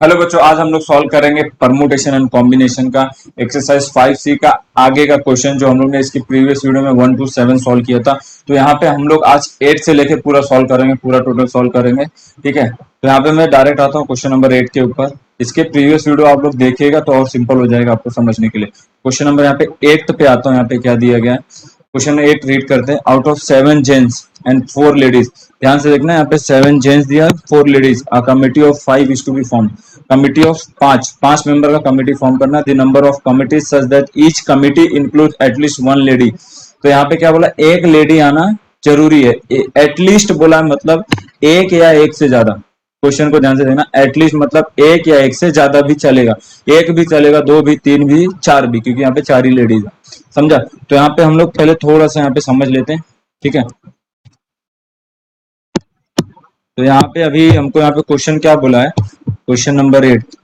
Hello बच्चों, आज हम लोग सॉल्व करेंगे परमुटेशन एंड कॉम्बिनेशन का एक्सरसाइज 5C का आगे का क्वेश्चन जो हम लोग ने इसकी प्रीवियस वीडियो में 1 to 7 सॉल्व किया था। तो यहाँ पे हम लोग आज 8 से लेके पूरा सॉल्व करेंगे, पूरा टोटल सॉल्व करेंगे। ठीक है, तो यहाँ पे मैं डायरेक्ट आता हूँ क्वेश्चन नंबर 8 के ऊपर। इसके प्रीवियस वीडियो आप लोग देखिएगा तो और सिंपल हो जाएगा आपको समझने के लिए। क्वेश्चन नंबर यहाँ पे 8 पे आता हूँ, यहाँ पे क्या दिया गया है। क्वेश्चन 8 रीड करते हैं। Out of 7 gents and 4 ladies, ध्यान से देखना, यहाँ पे 7 जेंट्स दिया, 4 ladies, a committee of 5 is to be form. Committee of पांच मेंबर का कमिटी फॉर्म करना। The number of committee such that each committee include at least one lady. तो यहाँ पे क्या बोला, एक लेडी आना जरूरी है। एटलीस्ट बोला मतलब एक या एक से ज्यादा। क्वेश्चन को ध्यान से देखना, एटलीस्ट मतलब एक या एक से ज्यादा भी चलेगा, एक भी चलेगा, दो भी, तीन भी, चार भी, क्योंकि यहाँ पे चार ही लेडीज है। समझा? तो यहाँ पे हम लोग पहले थोड़ा सा यहाँ पे समझ लेते हैं। ठीक है, तो यहाँ पे अभी हमको यहाँ पे क्वेश्चन क्या बोला है, क्वेश्चन नंबर 8।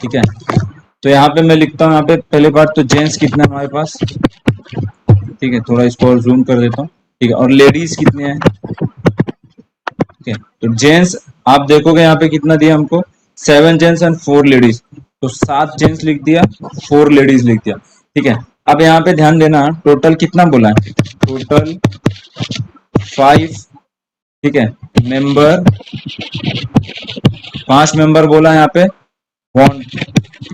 ठीक है, तो यहाँ पे मैं लिखता हूँ, यहाँ पे पहले बात तो जेंट्स कितने हैं हमारे पास। ठीक है, थोड़ा इसको और जूम कर देता हूँ। ठीक है, और लेडीज कितने हैं। ठीक है, तो जेंट्स आप देखोगे यहाँ पे कितना दिया हमको, 7 जेंट्स एंड 4 लेडीज। तो 7 जेंट्स लिख दिया, 4 लेडीज लिख दिया। ठीक है, अब यहाँ पे ध्यान देना, टोटल कितना बोला है, टोटल 5। ठीक है, मेंबर, 5 मेंबर बोला है यहाँ पे, वांट,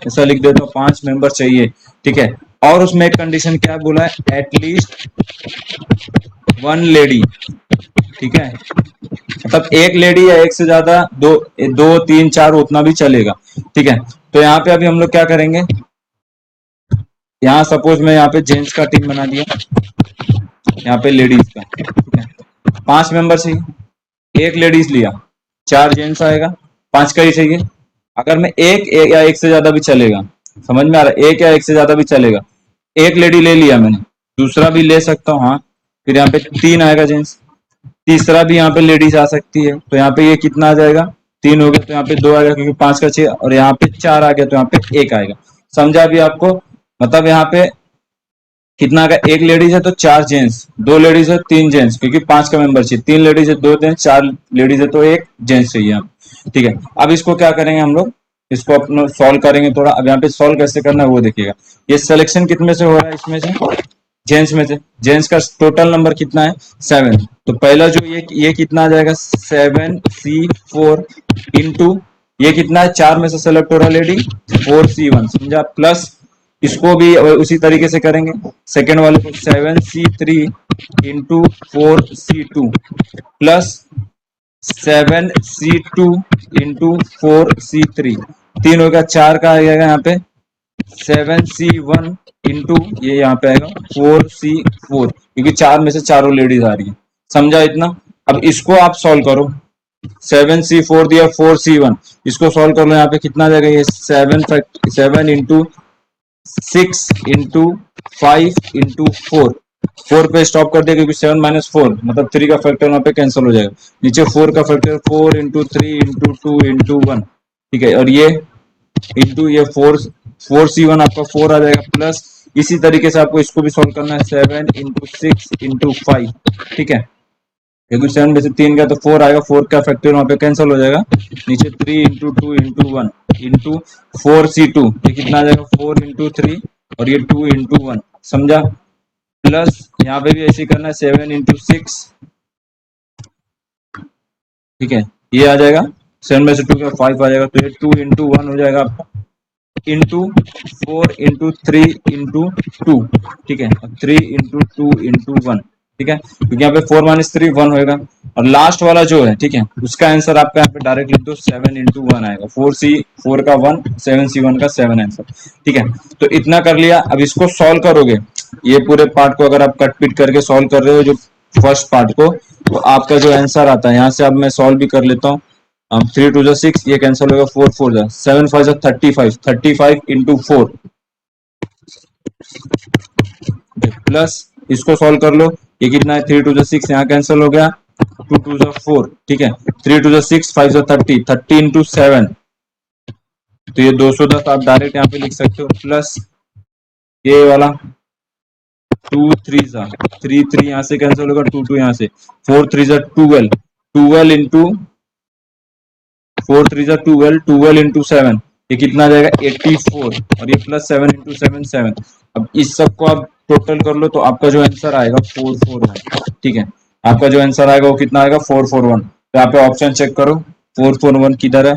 ऐसा लिख देता हूँ, 5 मेंबर चाहिए। ठीक है, और उसमें एक कंडीशन क्या बोला है, एटलीस्ट वन लेडी। ठीक है, मतलब एक लेडी या एक से ज्यादा, दो, दो तीन चार उतना भी चलेगा। ठीक है, तो यहाँ पे अभी हम लोग क्या करेंगे, यहाँ सपोज मैं यहाँ पे जेंट्स का टीम बना दिया, यहाँ पे लेडीज का। ठीक है, 5 मेंबर चाहिए, एक लेडीज लिया, 4 जेंट्स आएगा, 5 का ही चाहिए। अगर मैं एक या एक से ज्यादा भी चलेगा, समझ में आ रहा है, एक या एक से ज्यादा भी चलेगा। एक लेडी ले लिया मैंने, दूसरा भी ले सकता हूँ, हाँ। फिर यहाँ पे 3 आएगा जेंट्स, तीसरा भी यहाँ पे लेडीज आ सकती है। तो यहाँ पे ये कितना आ जाएगा, 3 हो गया, तो यहाँ पे 2 आएगा क्योंकि 5 का 6, और यहाँ पे 4 आ गया तो यहाँ पे 1 आएगा। समझा भी आपको? मतलब यहाँ पे कितना आ गया, एक लेडीज है तो 4 जेंट्स, 2 लेडीज है 3 जेंट्स, क्योंकि 5 का मेंबर चाहिए, 3 लेडीज है 2 जेंट्स, 4 लेडीज है तो 1 जेंट्स चाहिए यहाँ। ठीक है, अब इसको क्या करेंगे हम लोग, इसको अपना सॉल्व करेंगे थोड़ा। अब यहाँ पे सॉल्व कैसे करना है वो देखिएगा। ये सिलेक्शन कितने से हो रहा है, इसमें से जेंट्स में से, जेंट्स का टोटल नंबर कितना है, 7। तो पहला जो ये कितना आ जाएगा, 7C4 इंटू, ये कितना है, 4 में से सेलेक्ट हो रहा है लेडी, 4C1, समझा, प्लस इसको भी उसी तरीके से करेंगे, सेकेंड वाले को 7C3 into 4C2 plus 7C2 into 4C3, 3 हो गया, 4 का आ जाएगा यहाँ पे 7C1 इंटू, ये यहाँ पे आएगा 4C4, क्योंकि 4 में से चारों लेडीज आ रही है। समझा इतना? अब इसको आप सॉल्व करो, 7C4 दिया, 4C1, इसको सॉल्व कर लो। यहाँ पे कितना आ जाएगा, ये 7 इंटू 6 इंटू 5 इंटू 4, 4 पे स्टॉप कर दिया क्योंकि 7 माइनस 4 मतलब 3 का फैक्टर वहां पे कैंसिल हो जाएगा। नीचे 4 का फैक्टर 4 इंटू 3 इंटू 2 इंटू 1। ठीक है, और ये इंटू ये 4C1 आपका 4 आ जाएगा, प्लस इसी तरीके से आपको इसको भी सॉल्व करना है, 7 इंटू 6 इंटू 5। ठीक है, क्योंकि 7 में से 3 गया तो 4 आएगा, 4 का फैक्टर वहां पे कैंसिल हो जाएगा। नीचे 3 इंटू 2 इंटू 1 इंटू 4C2, ये कितना आ जाएगा, 4 इंटू 3 और ये 2 इंटू 1। समझा? प्लस यहाँ पे भी ऐसे ही करना है, 7 इंटू 6। ठीक है, ये आ जाएगा, 7 में से 2 का 5 आ जाएगा, तो ये 2 इंटू 1 हो जाएगा आपका, इंटू 4 इंटू 3 इंटू 2। ठीक है, 3 इंटू 2 इंटू 1। ठीक है, क्योंकि यहाँ पे 4 माइनस 3 1 होगा, और लास्ट वाला जो है, ठीक है, उसका आंसर आपका यहाँ पे डायरेक्ट लिख दो, 7 इंटू 1 आएगा, 4 का 1, 7C1 का 7 आंसर। ठीक है, तो इतना कर लिया। अब इसको सॉल्व करोगे, ये पूरे पार्ट को अगर आप कट पिट करके सॉल्व कर रहे हो जो फर्स्ट पार्ट को, तो आपका जो आंसर आता है, यहाँ से अब मैं सॉल्व भी कर लेता हूँ। 3 टू 6, ये कैंसिल होगा, 4 4 7 5 35, 35 इंटू 4 प्लस इसको सॉल्व कर लो, ये कितना है, 3 टू 6, यहाँ कैंसिल हो गया, 2 टू 4। ठीक है, 3 टू 6, 5 30, 30 इंटू 7, तो ये 210 आप डायरेक्ट यहाँ पे लिख सकते हो, प्लस ये वाला 2 3 3 3 यहाँ से कैंसिल होगा, 2 2 यहाँ से, 4 3 12, 12 इंटू 4 3 जा 12, 12 इंटू 7 ये कितना आ जाएगा 84, और ये प्लस 7 इंटू 7 7। अब इस सब को आप टोटल कर लो तो आपका जो आंसर आएगा 441। ठीक है, आपका जो आंसर आएगा वो कितना आएगा 441। तो यहाँ पे ऑप्शन चेक करो, 441 किधर है,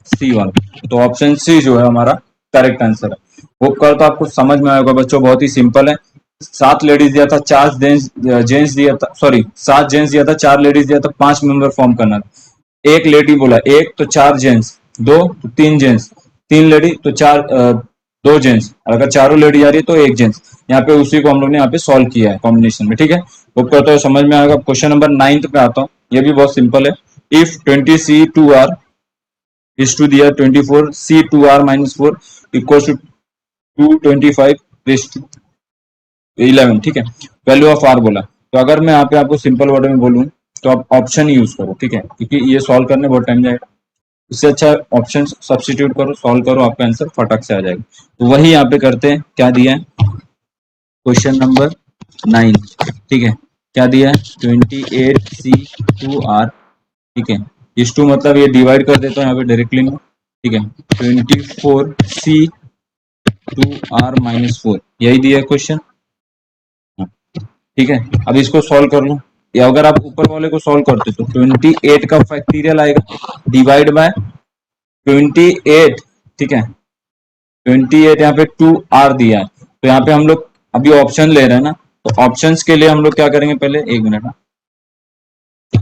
सी वाला। तो ऑप्शन सी जो है हमारा करेक्ट आंसर है। वो कर तो आपको समझ में आएगा बच्चों, बहुत ही सिंपल है। 7 लेडीज दिया था, 4 जेंट्स दिया था, सॉरी 7 जेंट्स दिया था, 4 लेडीज दिया था, 5 मेंबर फॉर्म करना था। एक लेडी बोला, एक तो 4 जेंट्स, दो तो 3 जेंट्स, 3 लेडी तो 4 2 जेंट्स, और अगर चारों लेडी आ रही है तो एक जेंट्स। यहाँ पे उसी को हम लोग ने यहाँ पे सॉल्व किया है कॉम्बिनेशन में। ठीक है, वो करते हुए समझ में आएगा। क्वेश्चन नंबर 9 पे आता हूँ, ये भी बहुत सिंपल है। If 20C2R is to the 24 C2R minus 4 equals to 225 raised to 11। ठीक है, वैल्यू ऑफ आर बोला। तो अगर मैं यहाँ पे आपको सिंपल वर्ड में बोलूं तो आप ऑप्शन यूज करो। ठीक है, क्योंकि ये सॉल्व करने बहुत टाइम जाएगा, इससे अच्छा ऑप्शन सब्स्टिट्यूट करो, सॉल्व करो, आपका आंसर फटक से आ जाएगा। तो वही यहाँ पे करते हैं। क्या दिया है क्वेश्चन नंबर 9? ठीक है, क्या दिया है 28C2R। ठीक है, इस टू मतलब ये डिवाइड कर देता हूँ यहाँ पे डायरेक्टली में। ठीक है, 24C2R-4 यही दिया है क्वेश्चन। ठीक है, अब इसको सॉल्व कर लो, या अगर आप ऊपर वाले को सॉल्व करते तो 28 का फैक्टोरियल आएगा डिवाइड बाय 28। ठीक है, 28 यहाँ पे 2R दिया है, तो यहाँ पे हम लोग अभी ऑप्शन ले रहे हैं ना, तो ऑप्शंस के लिए हम लोग क्या करेंगे, पहले एक मिनट ना।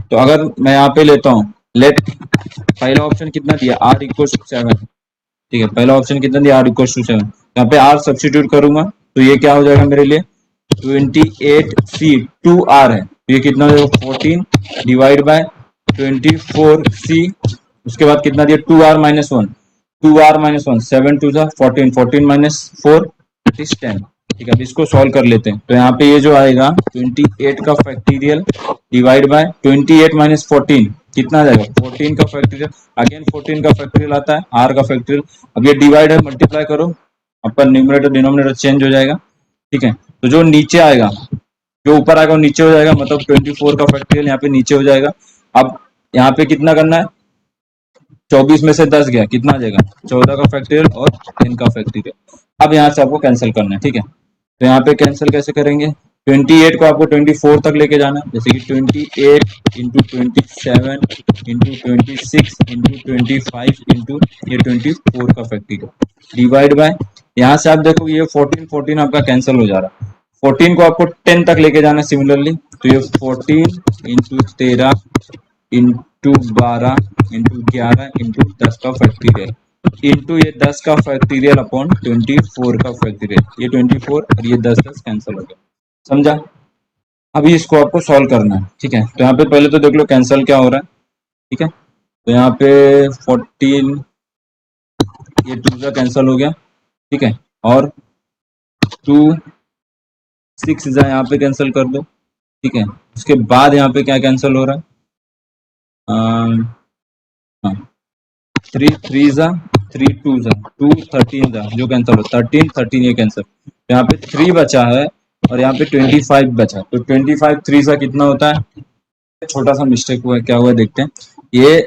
तो अगर मैं यहाँ पे लेता हूँ, लेट पहला ऑप्शन कितना दिया आर इक्वल टू 7। ठीक है, पहला ऑप्शन कितना दिया आर इक्वल टू 7, यहाँ पे आर सब्स्टिट्यूट करूंगा तो ये क्या हो जाएगा मेरे लिए 28C2R है, तो ये कितना हो जाएगा 14 डिवाइड बाय 24C, उसके बाद कितना दिया 2R-1, 2R-1 7 2 14, 14 माइनस 4 इज 10। ठीक है, अब इसको सॉल्व कर लेते हैं। तो यहाँ पे ये जो आएगा 28 का फैक्टोरियल डिवाइड बाय 28 माइनस 14 कितना आ जाएगा 14 का फैक्टोरियल, अगेन 14 का फैक्टोरियल आता है, आर का फैक्टोरियल। अब ये डिवाइड है, मल्टीप्लाई करो, आपका न्यूमरेटर डिनोमिनेटर चेंज हो जाएगा। ठीक है, तो जो नीचे आएगा, जो ऊपर आएगा वो नीचे हो जाएगा, मतलब 24 का फैक्टोरियल यहाँ पे नीचे हो जाएगा। अब यहाँ पे कितना करना है, 24 में से 10 गया, कितना आ जाएगा 14 का फैक्टोरियल और 10 का फैक्टोरियल। अब यहाँ से आपको कैंसिल करना है। ठीक है, तो यहाँ पे कैंसिल कैसे करेंगे, 28 को आपको 24 तक लेके जाना है, जैसे कि 28 इंटू 27 इंटू 26 इंटू 25 इंटू ये 24 का फैक्टोरियल डिवाइड बाय, यहाँ से आप देखो ये 14 14 आपका कैंसिल हो जा रहा है, 14 को आपको 10 तक लेके जाना है सिमिलरली, तो ये 14 इंटू 13 इंटू 12 इंटू 11 इंटू 10 का फैक्टोरियल इंटू ये 10 का फैक्टोरियल अपॉन 24 का फैक्टोरियल, ये 24 और ये 10 10 कैंसिल हो गया। समझा? अभी इसको आपको सॉल्व करना है। ठीक है, तो यहाँ पे पहले तो देख लो कैंसिल क्या हो रहा है। ठीक है, तो यहाँ पे 14 ये 2 का कैंसिल हो गया। ठीक है, और 2 6 जा यहाँ पे कैंसिल कर दो। ठीक है, उसके बाद यहाँ पे क्या कैंसिल हो रहा है, हाँ 3 3 जा 3 2 जा 2 13 जा जो कैंसिल हो 13 13 ये कैंसिल, यहाँ पे 3 बचा है और यहाँ पे 25 बचा, तो 25 3 जा कितना होता है, छोटा सा मिस्टेक हुआ है, क्या हुआ देखते हैं। ये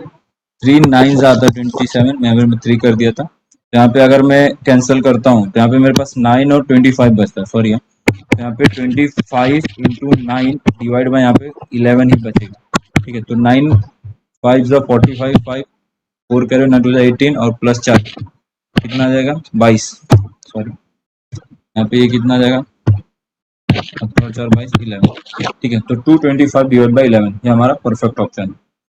3 9 जा आता है 27, मैं 3 कर दिया था, तो यहाँ पे अगर मैं कैंसिल करता हूँ तो यहाँ पे मेरे पास 9 और 25 बचता है, सॉरी यहाँ पे 25 इंटू 9 डिवाइड बाय यहाँ पे 11 ही बचेगा। ठीक है, तो 9 5 जा 45 5 4 करो 9 टू 18 और प्लस 4 कितना आ जाएगा 22, सॉरी यहाँ पे ये कितना आ जाएगा 4 22 11। ठीक है, तो 225 डिवाइड बाई 11 ये हमारा परफेक्ट ऑप्शन है।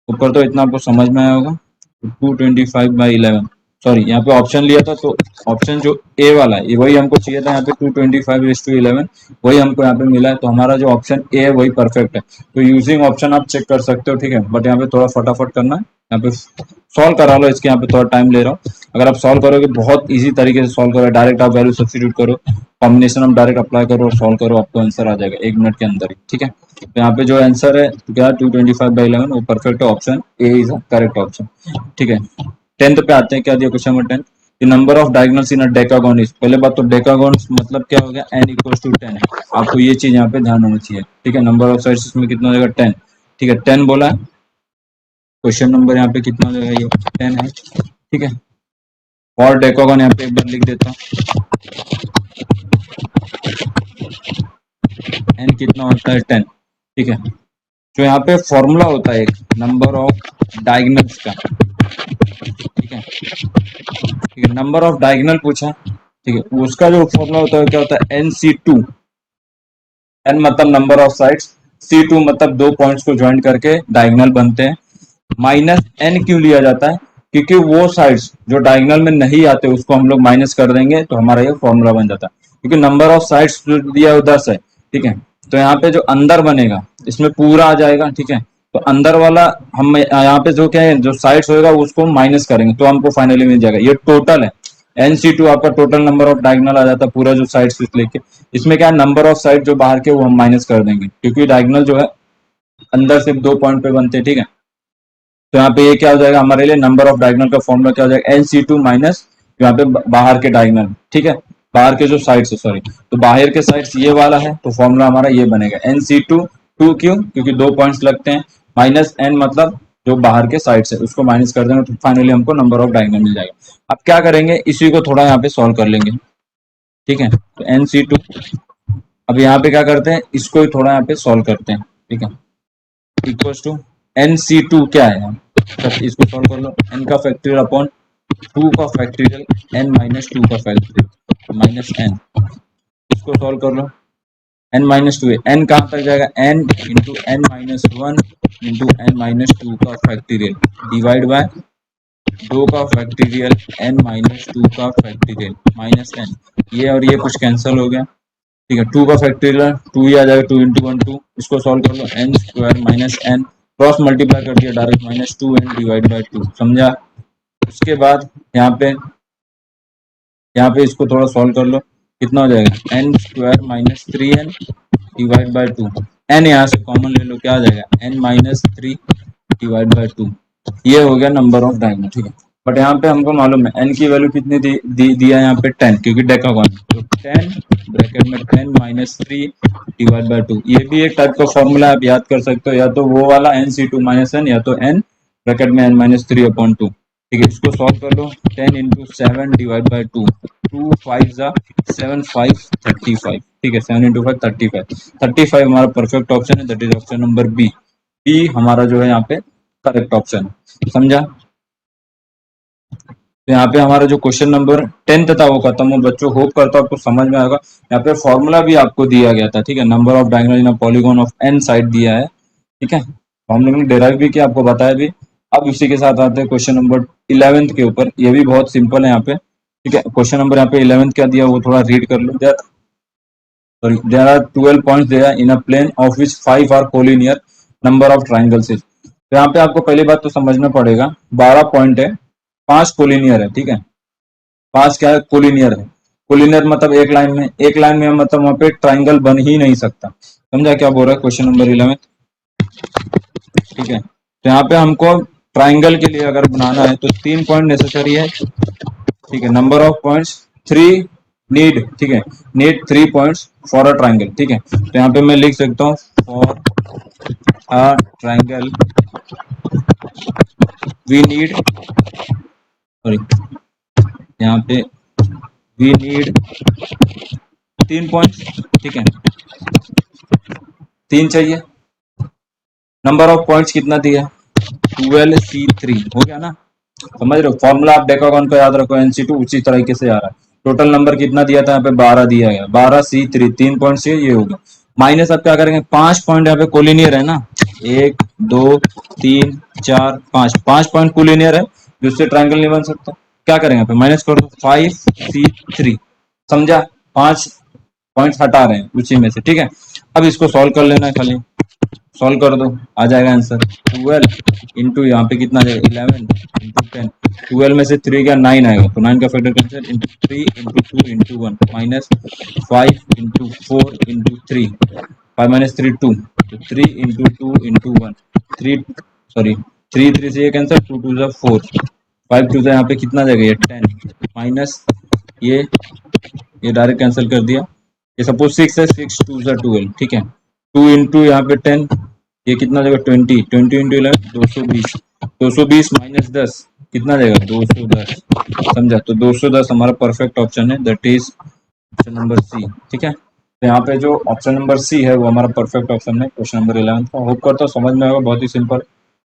ऊपर तो इतना आपको समझ में आया होगा। तो 225 बाई 11, सॉरी यहाँ पे ऑप्शन लिया था तो ऑप्शन जो ए वाला है ये वही हमको चाहिए था, यहाँ पे 225:11 वही हमको यहाँ पे मिला है, तो हमारा जो ऑप्शन ए है वही परफेक्ट है। तो यूजिंग ऑप्शन आप चेक कर सकते हो। ठीक है, बट यहाँ पे थोड़ा फटाफट करना है, यहाँ पे सॉल्व करा लो, इसके यहाँ पे थोड़ा टाइम ले रहा हूँ। अगर आप सॉल्व करोगे बहुत इजी तरीके से सॉल्व करो, डायरेक्ट आप वैल्यू सब्स्टिट्यूट करो, कॉम्बिनेशन आप डायरेक्ट अप्लाई करो और सॉल्व करो, आपको आंसर आ जाएगा 1 मिनट के अंदर ही। ठीक है, तो यहाँ पे जो आंसर है तो क्या 225/11 वो perfect option A is correct option. ठीक है, 10th पे आते हैं, क्या दिया question number 10, the number of diagonals in a decagon is, पहले बात तो डेकागोन मतलब क्या हो गया n इक्वल्स टू 10, आपको ये चीज यहाँ पे ध्यान होना चाहिए। ठीक है, नंबर ऑफ साइड्स में कितना हो जाएगा 10। ठीक है, 10 बोला क्वेश्चन नंबर यहाँ पे कितना हो जाएगा, ये 10 है, ठीक है। और डेकागन यहाँ पे एक बार लिख देता हूँ, एन कितना होता है 10, ठीक है। जो यहाँ पे फॉर्मूला होता है एक नंबर ऑफ डायगनल्स का, ठीक है, ठीक है, नंबर ऑफ डायगनल पूछा, ठीक है, उसका जो फॉर्मूला होता है क्या होता है, NC2, एन मतलब नंबर ऑफ साइड्स, C2 मतलब दो पॉइंट्स को ज्वाइन करके डायगनल बनते हैं। माइनस एन क्यों लिया जाता है, क्योंकि वो साइड्स जो डायगनल में नहीं आते उसको हम लोग माइनस कर देंगे तो हमारा ये फॉर्मूला बन जाता है। क्योंकि नंबर ऑफ साइड्स जो दिया है 10 है, ठीक है, तो यहाँ पे जो अंदर बनेगा इसमें पूरा आ जाएगा, ठीक है। तो अंदर वाला हम यहाँ पे जो क्या है, जो साइड्स होगा उसको माइनस करेंगे तो हमको फाइनली मिल जाएगा, ये टोटल है। NC2 आपका टोटल नंबर ऑफ डायगनल आ जाता है, पूरा जो साइड्स लेके। इसमें क्या है, नंबर ऑफ साइड जो बाहर के वो हम माइनस कर देंगे, क्योंकि डायगनल जो है अंदर सिर्फ दो पॉइंट पे बनते हैं, ठीक है। तो यहाँ पे ये क्या हो जाएगा हमारे लिए, नंबर ऑफ डायगनल का फॉर्मूला क्या हो जाएगा, NC2 माइनस यहाँ पे बाहर के डायगनल, ठीक है, बाहर के जो साइड्स है, सॉरी, तो बाहर के साइड्स ये वाला है, तो फॉर्मूला हमारा ये बनेगा NC2, टू क्यों, क्योंकि दो पॉइंट्स लगते हैं, माइनस एन मतलब जो बाहर के साइड्स है उसको माइनस कर देंगे तो फाइनली हमको नंबर ऑफ डायगनल मिल जाएगा। अब क्या करेंगे, इसी को थोड़ा यहाँ पे सॉल्व कर लेंगे, ठीक है। तो NC2, अब यहाँ पे क्या करते हैं, इसको ही थोड़ा यहाँ पे सॉल्व करते हैं, ठीक है, इक्वल टू NC2 क्या है, इसको सॉल्व कर लो, n का फैक्टोरियल अपॉन 2 का फैक्टोरियल, n माइनस 2 का फैक्टोरियल माइनस n, इसको सॉल्व कर लो, n माइनस 2 है, n कहाँ तक जाएगा, n into n minus 1 into n minus 2 का फैक्टोरियल डिवाइड बाय 2 का फैक्टोरियल n माइनस 2 का फैक्टोरियल माइनस n, ये और ये कुछ कैंसिल हो गया, ठीक है। 2 का फैक्टोरियल 2 ही आ जाएगा, 2 इंटू 1 2, इसको सॉल्व कर लो, n square minus n, cross multiply कर दिया direct, minus 2n divide by 2, समझा। उसके बाद यहाँ पे इसको थोड़ा सॉल्व कर लो, कितना हो जाएगा, n square minus 3n divide by 2, n यहाँ से कॉमन ले लो, क्या आ जाएगा, n माइनस 3 डिवाइड बाय 2, ये हो गया नंबर ऑफ डायगोनल, ठीक है। बट यहाँ पे हमको मालूम है n की वैल्यू कितनी दिया है यहाँ पे 10, क्योंकि डेकागोन, तो 10 ब्रैकेट में 10 माइनस 3 डिवाइड बाय 2, ये भी एक टाइप का फॉर्मूला आप याद कर सकते हो, या तो वो वाला NC2 माइनस n, या तो n ब्रैकेट में n माइनस 3 अपॉन 2, ठीक है। इसको सॉल्व कर लो, 10 इंटू 7 डिवाइड बाय 2, 2 5 जा 7 5 35, ठीक है, 7 इंटू 5 35 हमारा परफेक्ट ऑप्शन है, that is option number B, B हमारा जो है यहाँ पे करेक्ट ऑप्शन है, समझा। तो यहाँ पे हमारा जो क्वेश्चन नंबर 10 था वो खत्म हो बच्चों, होप करता हूँ आपको समझ में आएगा। यहाँ पे फॉर्मूला भी आपको दिया गया था, ठीक है, number of diagonal in a polygon of n side दिया है, ठीक है, हम लोगों ने डेराइव भी किया, आपको बताया भी। अब इसी के साथ आते हैं क्वेश्चन नंबर 11 के ऊपर, ये भी बहुत सिंपल है यहाँ पे, ठीक है। क्वेश्चन नंबर यहाँ पे 11 क्या दिया वो थोड़ा रीड कर लो, there are 12 points there in a plane of which 5 are collinear, number of triangles is, तो यहाँ पे आपको पहली बात तो समझना पड़ेगा, 12 पॉइंट है, 5 कोलिनियर है, ठीक है, 5 क्या है, कोलिनियर है। कोलिनियर मतलब एक लाइन में मतलब वहां पे ट्राइंगल बन ही नहीं सकता, समझा क्या बोल रहा है क्वेश्चन नंबर 11, ठीक है। तो यहाँ पे हमको ट्राइंगल के लिए अगर बनाना है तो 3 पॉइंट नेसेसरी है, ठीक है, नंबर ऑफ पॉइंट्स 3 नीड, ठीक है, need 3 points for a triangle, ठीक है। तो यहाँ पे मैं लिख सकता हूँ for a triangle we need, sorry, यहाँ पे वी नीड 3 पॉइंट्स, ठीक है, 3 चाहिए। नंबर ऑफ पॉइंट्स कितना दिया, 12C3 हो गया ना, समझ रहे हो, फॉर्मूला आप डेकागोन का याद रखो, NC2 उसी तरीके से आ रहा है। टोटल नंबर कितना दिया था यहाँ पे, 12 दिया गया, 12C3, 3 पॉइंट से ये होगा, माइनस अब क्या करेंगे, 5 पॉइंट यहाँ पे कोलिनियर है ना, 1 2 3 4 5, 5 पॉइंट कोलिनियर है, जिससे ट्राइंगल नहीं बन सकता, क्या करेंगे यहाँ पे, माइनस कर दो 5C3, समझा, 5 पॉइंट हटा रहे हैं उसी में से, ठीक है। अब इसको सॉल्व कर लेना है, खाली सॉल्व कर दो, आ जाएगा आंसर 12 इंटू यहाँ पे कितना जाएगा 11 इंटू 10, 12 में से 3 का 9 आएगा, तो 9 का factor cancel, into 3 into 2 into 1 minus 5 into 4 into 3, 5 minus 3 2, तो 3 इंटू 2 इंटू 1, 3 सॉरी 3 3 से ये कैंसिल, 2 2 जा 4, 5 2 जा यहाँ पे कितना जाएगा ये 10, माइनस ये डायरेक्ट कैंसिल कर दिया, ये सपोज 6 है, 6 2 जा 12, ठीक है, 2 इंटू यहाँ पे 10 ये कितना देगा 20, 20 इंटू 11 220, 220 माइनस 10 कितना देगा 210, समझा। तो 210 हमारा परफेक्ट ऑप्शन है, that is option number C. ठीक है, तो यहाँ पे जो ऑप्शन नंबर सी है वो हमारा परफेक्ट ऑप्शन है क्वेश्चन नंबर 11 का। होप करता हूँ समझ में आएगा, बहुत ही सिंपल।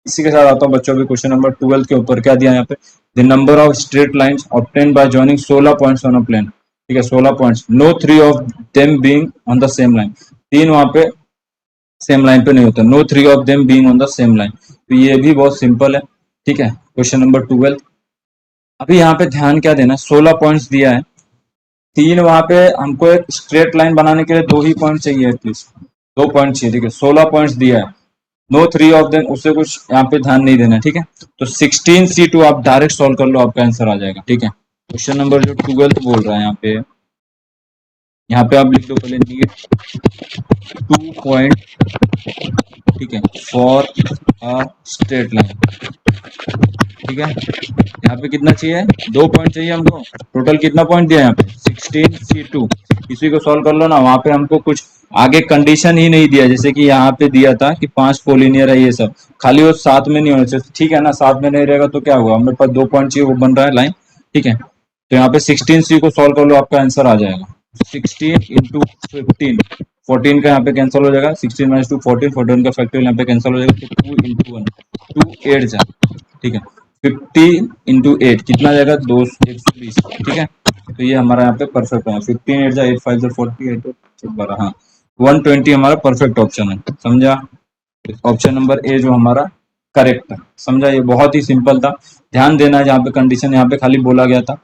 इसी के साथ आता हूँ बच्चों के क्वेश्चन नंबर 12 के ऊपर। क्या दिया यहाँ पे, the number of straight lines obtain by joining 16 points on a plane. ठीक है, 16 points, no 3 of them being on the same line. तीन वहां पे सेम लाइन पे नहीं होता, no 3 of them being on the same line. तो ये भी बहुत सिंपल है। ठीक है, क्वेश्चन नंबर 12। अभी यहाँ पे ध्यान क्या देना, 16 पॉइंट्स दिया है, तीन वहां पे हमको एक स्ट्रेट लाइन बनाने के लिए दो ही पॉइंट चाहिए, एटलीस्ट 2 पॉइंट चाहिए। ठीक है, 16 पॉइंट्स दिया है, नो 3 ऑफ देम, उससे कुछ यहाँ पे ध्यान नहीं देना। ठीक है, तो 16C2 आप डायरेक्ट सॉल्व कर लो, आपका आंसर आ जाएगा। ठीक है, क्वेश्चन नंबर जो 12 बोल रहा है यहाँ पे आप लिख दो पहले, नीड 2 पॉइंट, ठीक है, फॉर अ स्ट्रेट लाइन। ठीक है, यहाँ पे कितना चाहिए, 2 पॉइंट चाहिए हमको। टोटल कितना पॉइंट दिया है यहाँ पे 16C2। इसी को सॉल्व कर लो ना, वहां पे हमको कुछ आगे कंडीशन ही नहीं दिया, जैसे कि यहाँ पे दिया था कि 5 कोलिनियर है, ये सब खाली वो साथ में नहीं होना चाहिए। ठीक है ना, साथ में नहीं रहेगा तो क्या होगा, हमारे पास 2 पॉइंट चाहिए, वो बन रहा है लाइन। ठीक है, तो यहाँ पे 16C को सॉल्व कर लो, आपका आंसर आ जाएगा 16 इंटू 15, 14 का यहाँ पे कैंसिल हो जाएगा, 16 माइनस 2 14, 14 का फैक्टोरियल यहाँ पे कैंसिल हो जाएगा, तो 2 इंटू 1, 2 8 जा। ठीक है, 50 इंटू 8 कितना जाएगा, 120। ठीक है, तो ये हमारा यहाँ पे परफेक्ट है, 15 8 जा 8 5 जा 40 8 12, हाँ 120 हमारा परफेक्ट ऑप्शन है, समझा। ऑप्शन नंबर ए जो हमारा करेक्ट है, समझा। ये बहुत ही सिंपल था, ध्यान देना है जहाँ पे कंडीशन यहाँ पे खाली बोला गया था।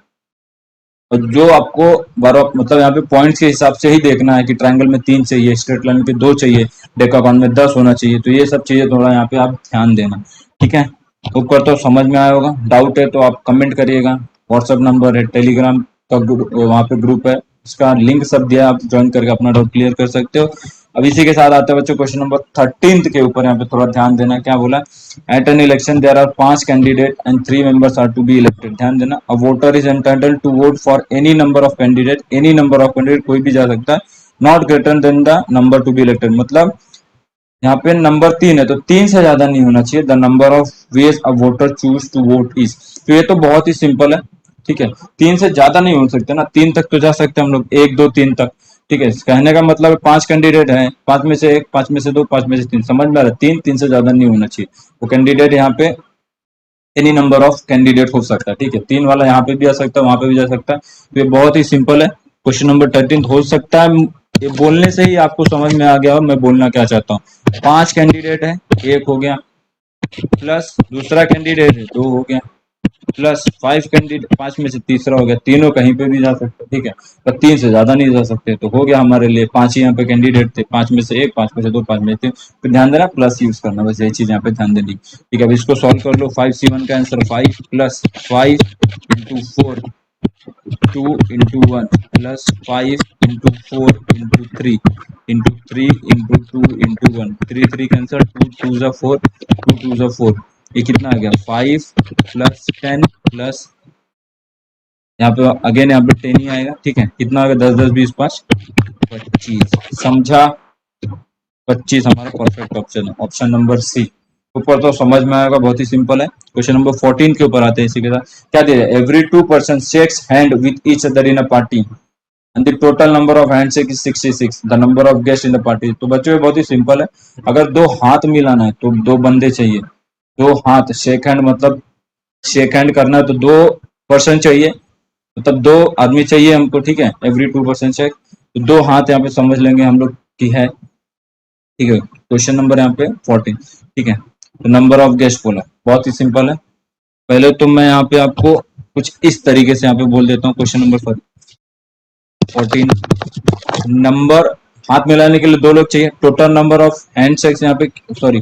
और जो आपको बारह मतलब यहाँ पे पॉइंट्स के हिसाब से ही देखना है कि ट्रायंगल में 3 चाहिए, स्ट्रेट लाइन पे 2 चाहिए, डेकागॉन में 10 होना चाहिए। तो ये सब चीजें थोड़ा यहाँ पे आप ध्यान देना। ठीक है, होप करता हूँ समझ में आया होगा। डाउट है तो आप कमेंट करिएगा, व्हाट्सएप नंबर है, टेलीग्राम का वहाँ पे ग्रुप है, इसका लिंक सब दिया, आप ज्वाइन करके अपना डाउट क्लियर कर सकते हो। अब इसी के साथ आते हैं बच्चों क्वेश्चन नंबर 13 के ऊपर। यहाँ पे थोड़ा ध्यान देना, क्या बोला, at an election there are 5 candidate and 3 members are to be elected. ध्यान देना, a voter is entitled to vote for any number of candidate, any number of candidate कोई भी जा सकता है, not greater than the number to be elected. मतलब यहाँ पे नंबर 3 है तो 3 से ज्यादा नहीं होना चाहिए, the number of ways a voter choose to vote is. तो ये तो बहुत ही सिंपल है। ठीक है, 3 से ज्यादा नहीं हो सकते ना, 3 तक तो जा सकते हैं हम लोग, 1 2 3 तक। ठीक है, कहने का मतलब 5 कैंडिडेट हैं, 5 में से 1, 5 में से 2, 5 में से 3, समझ में आ रहा है, 3 3 से ज्यादा नहीं होना चाहिए। वो कैंडिडेट यहाँ पे एनी नंबर ऑफ कैंडिडेट हो सकता है। ठीक है, 3 वाला यहाँ पे भी आ सकता है, वहां पे भी जा सकता है। तो ये बहुत ही सिंपल है। क्वेश्चन नंबर 13 हो सकता है ये बोलने से ही आपको समझ में आ गया हो मैं बोलना क्या चाहता हूँ। 5 कैंडिडेट है, 1 हो गया, प्लस दूसरा कैंडिडेट है 2 हो गया, प्लस 5 कैंडिडेट, 5 में से तीसरा हो गया, तीनों कहीं पे भी जा सकते हैं। ठीक है, पर 3 से ज्यादा नहीं जा सकते, तो हो गया हमारे लिए 5 ही यहाँ पे कैंडिडेट थे, 5 में से 1, 5 में से 2, 5 में से 3। तो ध्यान देना, प्लस यूज करना, बस यही चीज यहाँ पे ध्यान देनी। ठीक है, अब इसको सॉल्व कर लो, 5C1 का answer 5 plus 5 into 4, 2 into 1 plus 5 into 4 into 3 into 3 into 2 into 1, 3 3 cancer, 2 2 जा 4, 2 2 जा 4, ये कितना आ गया 5 प्लस 10 प्लस यहाँ पे अगेन यहाँ पे 10 ही आएगा। ठीक है, कितना आ गया 10 10 20 5 25, समझा। 25 हमारा परफेक्ट ऑप्शन है, ऑप्शन नंबर सी। ऊपर तो समझ में आएगा, बहुत ही सिंपल है। क्वेश्चन नंबर 14 के ऊपर आते हैं। इसी के साथ क्या दिया है, every 2 person shakes hand with each other in a party and the total number of handshake is 66, the number of guests in the party। तो बच्चों ये बहुत ही सिंपल है, अगर 2 हाथ मिलाना है तो 2 बंदे चाहिए, 2 हाथ शेक हैंड, मतलब शेक हैंड करना है तो 2 पर्सन चाहिए, मतलब 2 आदमी चाहिए हमको। ठीक है, एवरी 2 पर्सन शेक, तो 2 हाथ यहाँ पे समझ लेंगे हम लोग की है। ठीक है, क्वेश्चन नंबर यहाँ पे 14। ठीक है, तो नंबर ऑफ गेस्ट बोला, बहुत ही सिंपल है। पहले तो मैं यहाँ पे आपको कुछ इस तरीके से यहाँ पे बोल देता हूँ, क्वेश्चन नंबर 14, नंबर हाथ मिलाने के लिए 2 लोग चाहिए, total number of hand shakes यहाँ पे, सॉरी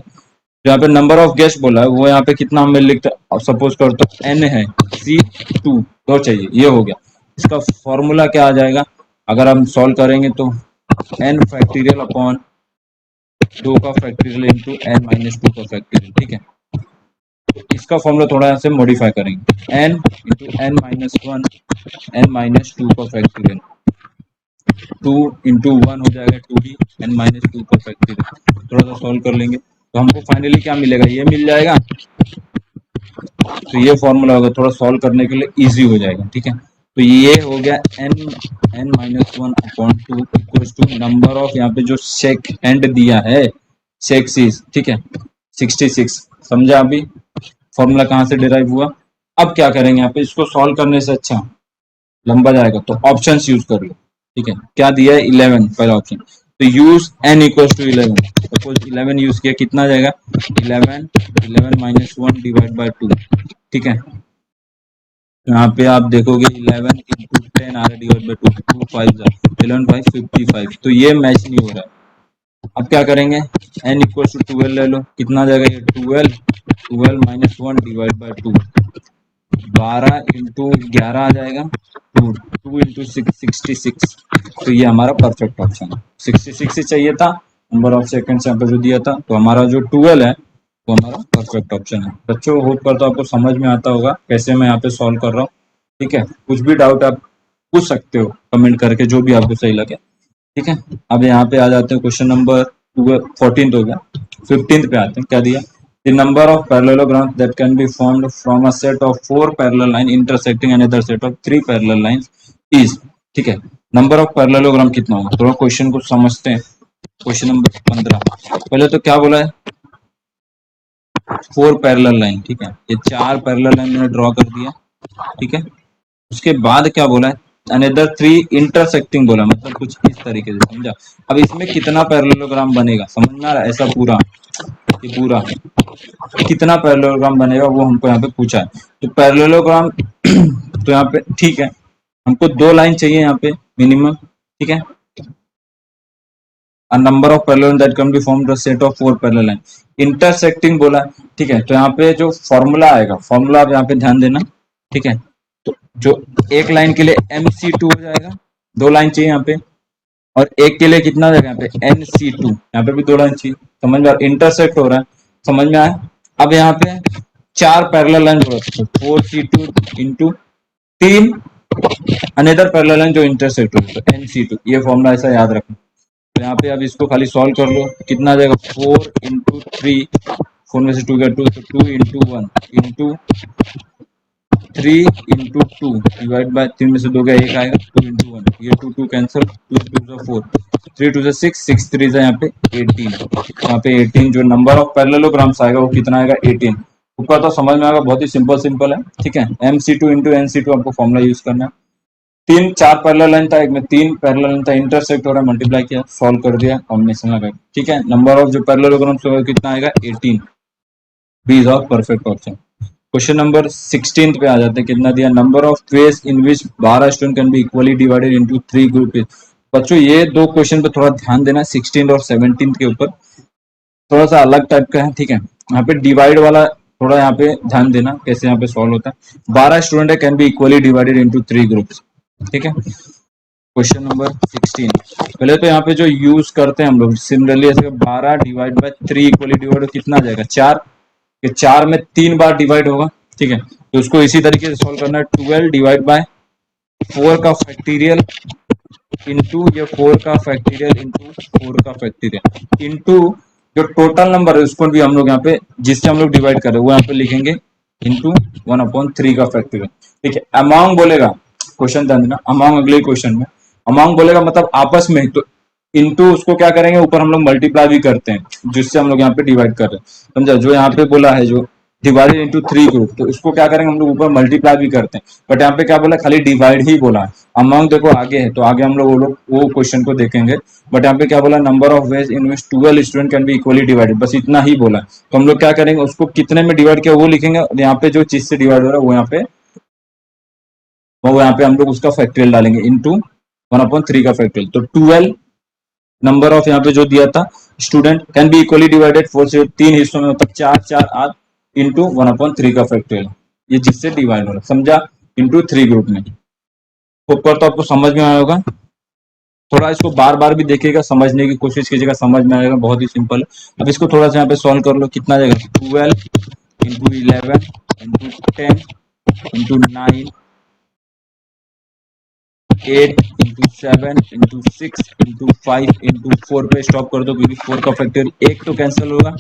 यहाँ पे नंबर ऑफ गेस्ट बोला है वो यहाँ पे कितना हमें लिखता है, सपोज कर तो n है, C2 2 चाहिए, ये हो गया। इसका फॉर्मूला क्या आ जाएगा, अगर हम सॉल्व करेंगे तो n फैक्टोरियल अपॉन 2 का फैक्टोरियल इंटू n माइनस 2 का फैक्टोरियल। ठीक है, तो इसका फॉर्मूला थोड़ा से मॉडिफाई करेंगे, n into n minus 1 n minus 2 का फैक्टोरियल, 2 इंटू 1 हो जाएगा 2d, n माइनस 2 का फैक्टोरियल। थोड़ा सा सॉल्व कर लेंगे, तो हमको फाइनली क्या मिलेगा, ये मिल जाएगा। तो ये फॉर्मूला होगा, थोड़ा सॉल्व करने के लिए इजी हो जाएगा, ठीक है। तो ये हो गया n -1 upon 2 equals to number of, यहाँ पे जो सेक एंड दिया है सेक्सिस, ठीक है, 66। समझा अभी फॉर्मूला कहाँ से डिराइव हुआ। अब क्या करेंगे यहाँ पे, इसको सॉल्व करने से अच्छा लंबा जाएगा तो ऑप्शंस यूज कर लो, ठीक है। क्या दिया है 11 पहला ऑप्शन, तो use n equals to 11। Suppose 11 use किया, कितना जाएगा 11, 11 -1 डिवाइड बाय 2, ठीक है। यहाँ पे आप देखोगे 11 इंटू 10 आ रहा है डिवाइड बाई 2, 2 5 11 5 55, तो ये मैच नहीं हो रहा है। अब क्या करेंगे, n इक्वल टू 12 ले लो, कितना जाएगा ये 12, 12 -1 डिवाइड बाई 2, 12 इंटू 11 आ जाएगा 2, 2 इंटू 6 66। तो ये हमारा परफेक्ट ऑप्शन है, 66 ही चाहिए था, नंबर ऑफ सेकंड्स यहाँ पे जो दिया था। तो हमारा जो 12 है वो हमारा परफेक्ट ऑप्शन है। बच्चों होप करता हूँ आपको समझ में आता होगा कैसे मैं यहाँ पे सॉल्व कर रहा हूँ, ठीक है। कुछ भी डाउट आप पूछ सकते हो कमेंट करके, जो भी आपको सही लगे, ठीक है। अब यहाँ पे आ जाते हैं क्वेश्चन नंबर 14 हो गया, 15 पे आते हैं। क्या दिया, the number of parallelograms that can be formed from a set of 4 parallel line intersecting another set of 3 parallel lines is, ठीक है। नंबर ऑफ पैरेललोग्राम कितना होगा, थोड़ा क्वेश्चन को समझते हैं। क्वेश्चन नंबर 15, पहले तो क्या बोला है 4 पैरेलल लाइन, ठीक है, ये 4 पैरेलल लाइन मैंने ड्रॉ कर दिया, ठीक है। उसके बाद क्या बोला है अनदर 3 इंटरसेक्टिंग बोला, मतलब कुछ इस तरीके से, समझा। अब इसमें कितना पैरेललोग्राम बनेगा, समझ में आ रहा है, ऐसा पूरा ये पूरा कितना पैरेललोग्राम बनेगा वो हमको यहाँ पे पूछा है। तो पैरेललोग्राम तो यहाँ पे ठीक है, हमको 2 लाइन चाहिए यहाँ पे मिनिमम, ठीक है। a number of parallel that can be formed a set of 4 parallel line intersecting बोला, ठीक है। तो यहाँ पे जो फॉर्मूला आएगा, फॉर्मूला आप यहाँ पे ध्यान देना, ठीक है। तो जो एक लाइन के लिए MC2 हो जाएगा, 2 लाइन चाहिए यहाँ पे, और एक के लिए कितना जाएगा यहाँ पे NC2, यहाँ पे भी 2 लाइन चाहिए, समझ में इंटरसेक्ट हो रहा है, समझ में आया। अब यहाँ पे 4 पैरेलल लाइन जोड़ा, तो 4C2 into 3 another parallel line जो इंटरसेक्ट हो, तो NC2, ये फॉर्मूला ऐसा याद रखना। तो यहाँ पे अब इसको खाली सॉल्व कर लो, कितना आ जाएगा 4 इंटू 3, 4 में से 2 गया 2, तो 2 into 1 into 3 into 2 divide by 3 में से 2 गया 1 आएगा, 2 इंटू 1, ये 2 2 कैंसिल, 2 2 4, 3 2 6, 6 3 यहाँ पे 18, यहाँ पे 18 जो नंबर ऑफ पैरेललोग्राम्स आएगा वो कितना आएगा 18। ऊपर तो समझ में आएगा, बहुत ही सिंपल सिंपल है, ठीक है। MC2 इंटू NC2 आपको फॉर्मूला यूज करना है। 4 पैरेलल लाइन था, एक में 3 पैरेलल लाइन था, इंटरसेक्ट हो रहा है, मल्टीप्लाई किया, सॉल्व कर दिया, कॉम्बिनेशन लगा, ठीक है। नंबर ऑफ जो पैरेललोग्राम्स होगा कितना आएगा 18, B is of perfect option. Question number 16 पे आ जाते हैं, कितना दिया number of ways in which 12 student can be equally divided into 3 group. बच्चों ये 2 क्वेश्चन पे थोड़ा ध्यान देना, 16 और 17 के ऊपर थोड़ा सा अलग टाइप का है, ठीक है। यहाँ पे डिवाइड वाला थोड़ा यहाँ पे ध्यान देना कैसे यहाँ पे सॉल्व होता है। 12 स्टूडेंट है can be equally divided into 3 groups, ठीक है। क्वेश्चन नंबर 16, पहले तो यहाँ पे जो यूज करते हैं हम लोग सिमिलरली, ऐसे 12 डिवाइड बाय 3 इक्वली डिवाइड कितना आ जाएगा 4, ये 4 में 3 बार डिवाइड होगा, ठीक है। तो उसको इसी तरीके से सॉल्व करना है, 12 डिवाइड बाय 4 का फैक्टोरियल इंटू ये 4 का फैक्टोरियल इंटू 4 का फैक्टोरियल इंटू जो टोटल नंबर है उसको भी हम लोग यहाँ पे जिससे हम लोग डिवाइड कर रहे हैं वो यहाँ पे लिखेंगे इंटू 1/3 का फैक्टोरियल, ठीक है। अमाउंट बोलेगा, क्वेश्चन ध्यान देना, अमाउंट अगले क्वेश्चन में अमाउंट बोलेगा मतलब आपस में, तो इंटू उसको क्या करेंगे ऊपर हम लोग मल्टीप्लाई भी करते हैं जिससे हम लोग यहाँ पे डिवाइड कर रहे हैं, समझा। जो यहाँ पे बोला है जो डिवाइडेड इनटू 3 ग्रुप, तो इसको क्या करेंगे हम लोग ऊपर मल्टीप्लाई भी करते हैं, बट यहाँ पे क्या बोला खाली डिवाइड ही बोला है। अमाउंट देखो आगे है तो आगे हम लोग वो क्वेश्चन को देखेंगे, बट यहाँ पे क्या बोला number of ways in which 12 student can be equally divided, बस इतना ही बोला है। तो हम लोग क्या करेंगे उसको कितने में डिवाइड किया वो लिखेंगे, और यहाँ पे जो चीज से डिवाइड हो रहा है वो यहाँ पे हम लोग उसका फैक्टोरियल डालेंगे इंटू 1/3 का फैक्टोरियल। तो 12 नंबर ऑफ यहाँ पे जो दिया था student can be equally divided 4 से 3 हिस्सों में, मतलब 4 4 8 इंटू 1/3 का फैक्टोरियल, ये जिससे डिवाइड हो रहा है, समझा, इंटू 3 ग्रुप में। ऊपर तो आपको समझ में आया होगा, थोड़ा इसको बार बार भी देखिएगा, समझने की कोशिश कीजिएगा, समझ में आएगा, बहुत ही सिंपल है। अब इसको थोड़ा सा यहाँ पे सॉल्व कर लो, कितना जाएगा 12 into 11 into 10 into 9 8 into 7 into 6 into 5 into 4 पे स्टॉप कर दो क्योंकि 4 का फैक्टर एक तो कैंसिल होगा,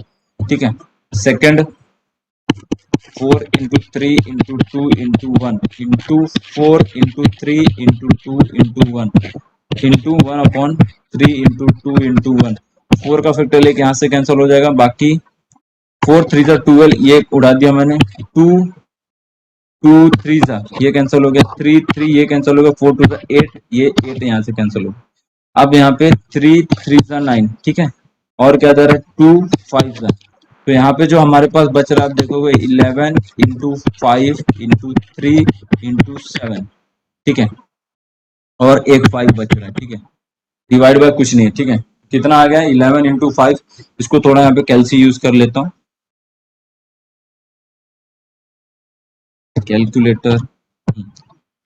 ठीक है। Second 4 into 3 into 2 into 1 into 4 into 3 into 2 into 1 into 1 upon 3 into 2 into 1। 4 का फैक्टोरियल यहाँ से कैंसिल हो जाएगा, बाकी 4 3 जा 12, ये उड़ा दिया मैंने। 2 2 3 जा ये कैंसिल हो गया, 3 3 ये कैंसिल हो गया, 4 2 जा 8, ये 8 यहाँ से कैंसिल हो गया। अब यहाँ पे 3 3 जा 9, ठीक है। और क्या दे रहा है 2 5 जा, तो यहाँ पे जो हमारे पास बच रहा है आप देखोगे 11 इंटू 5 इंटू 3 इंटू 7, ठीक है। और एक 5 बच रहा है, ठीक है। डिवाइड बाय कुछ नहीं है, ठीक है। कितना आ गया 11 इंटू 5। इसको थोड़ा यहाँ पे कैलसी यूज कर लेता हूँ, कैलकुलेटर। तो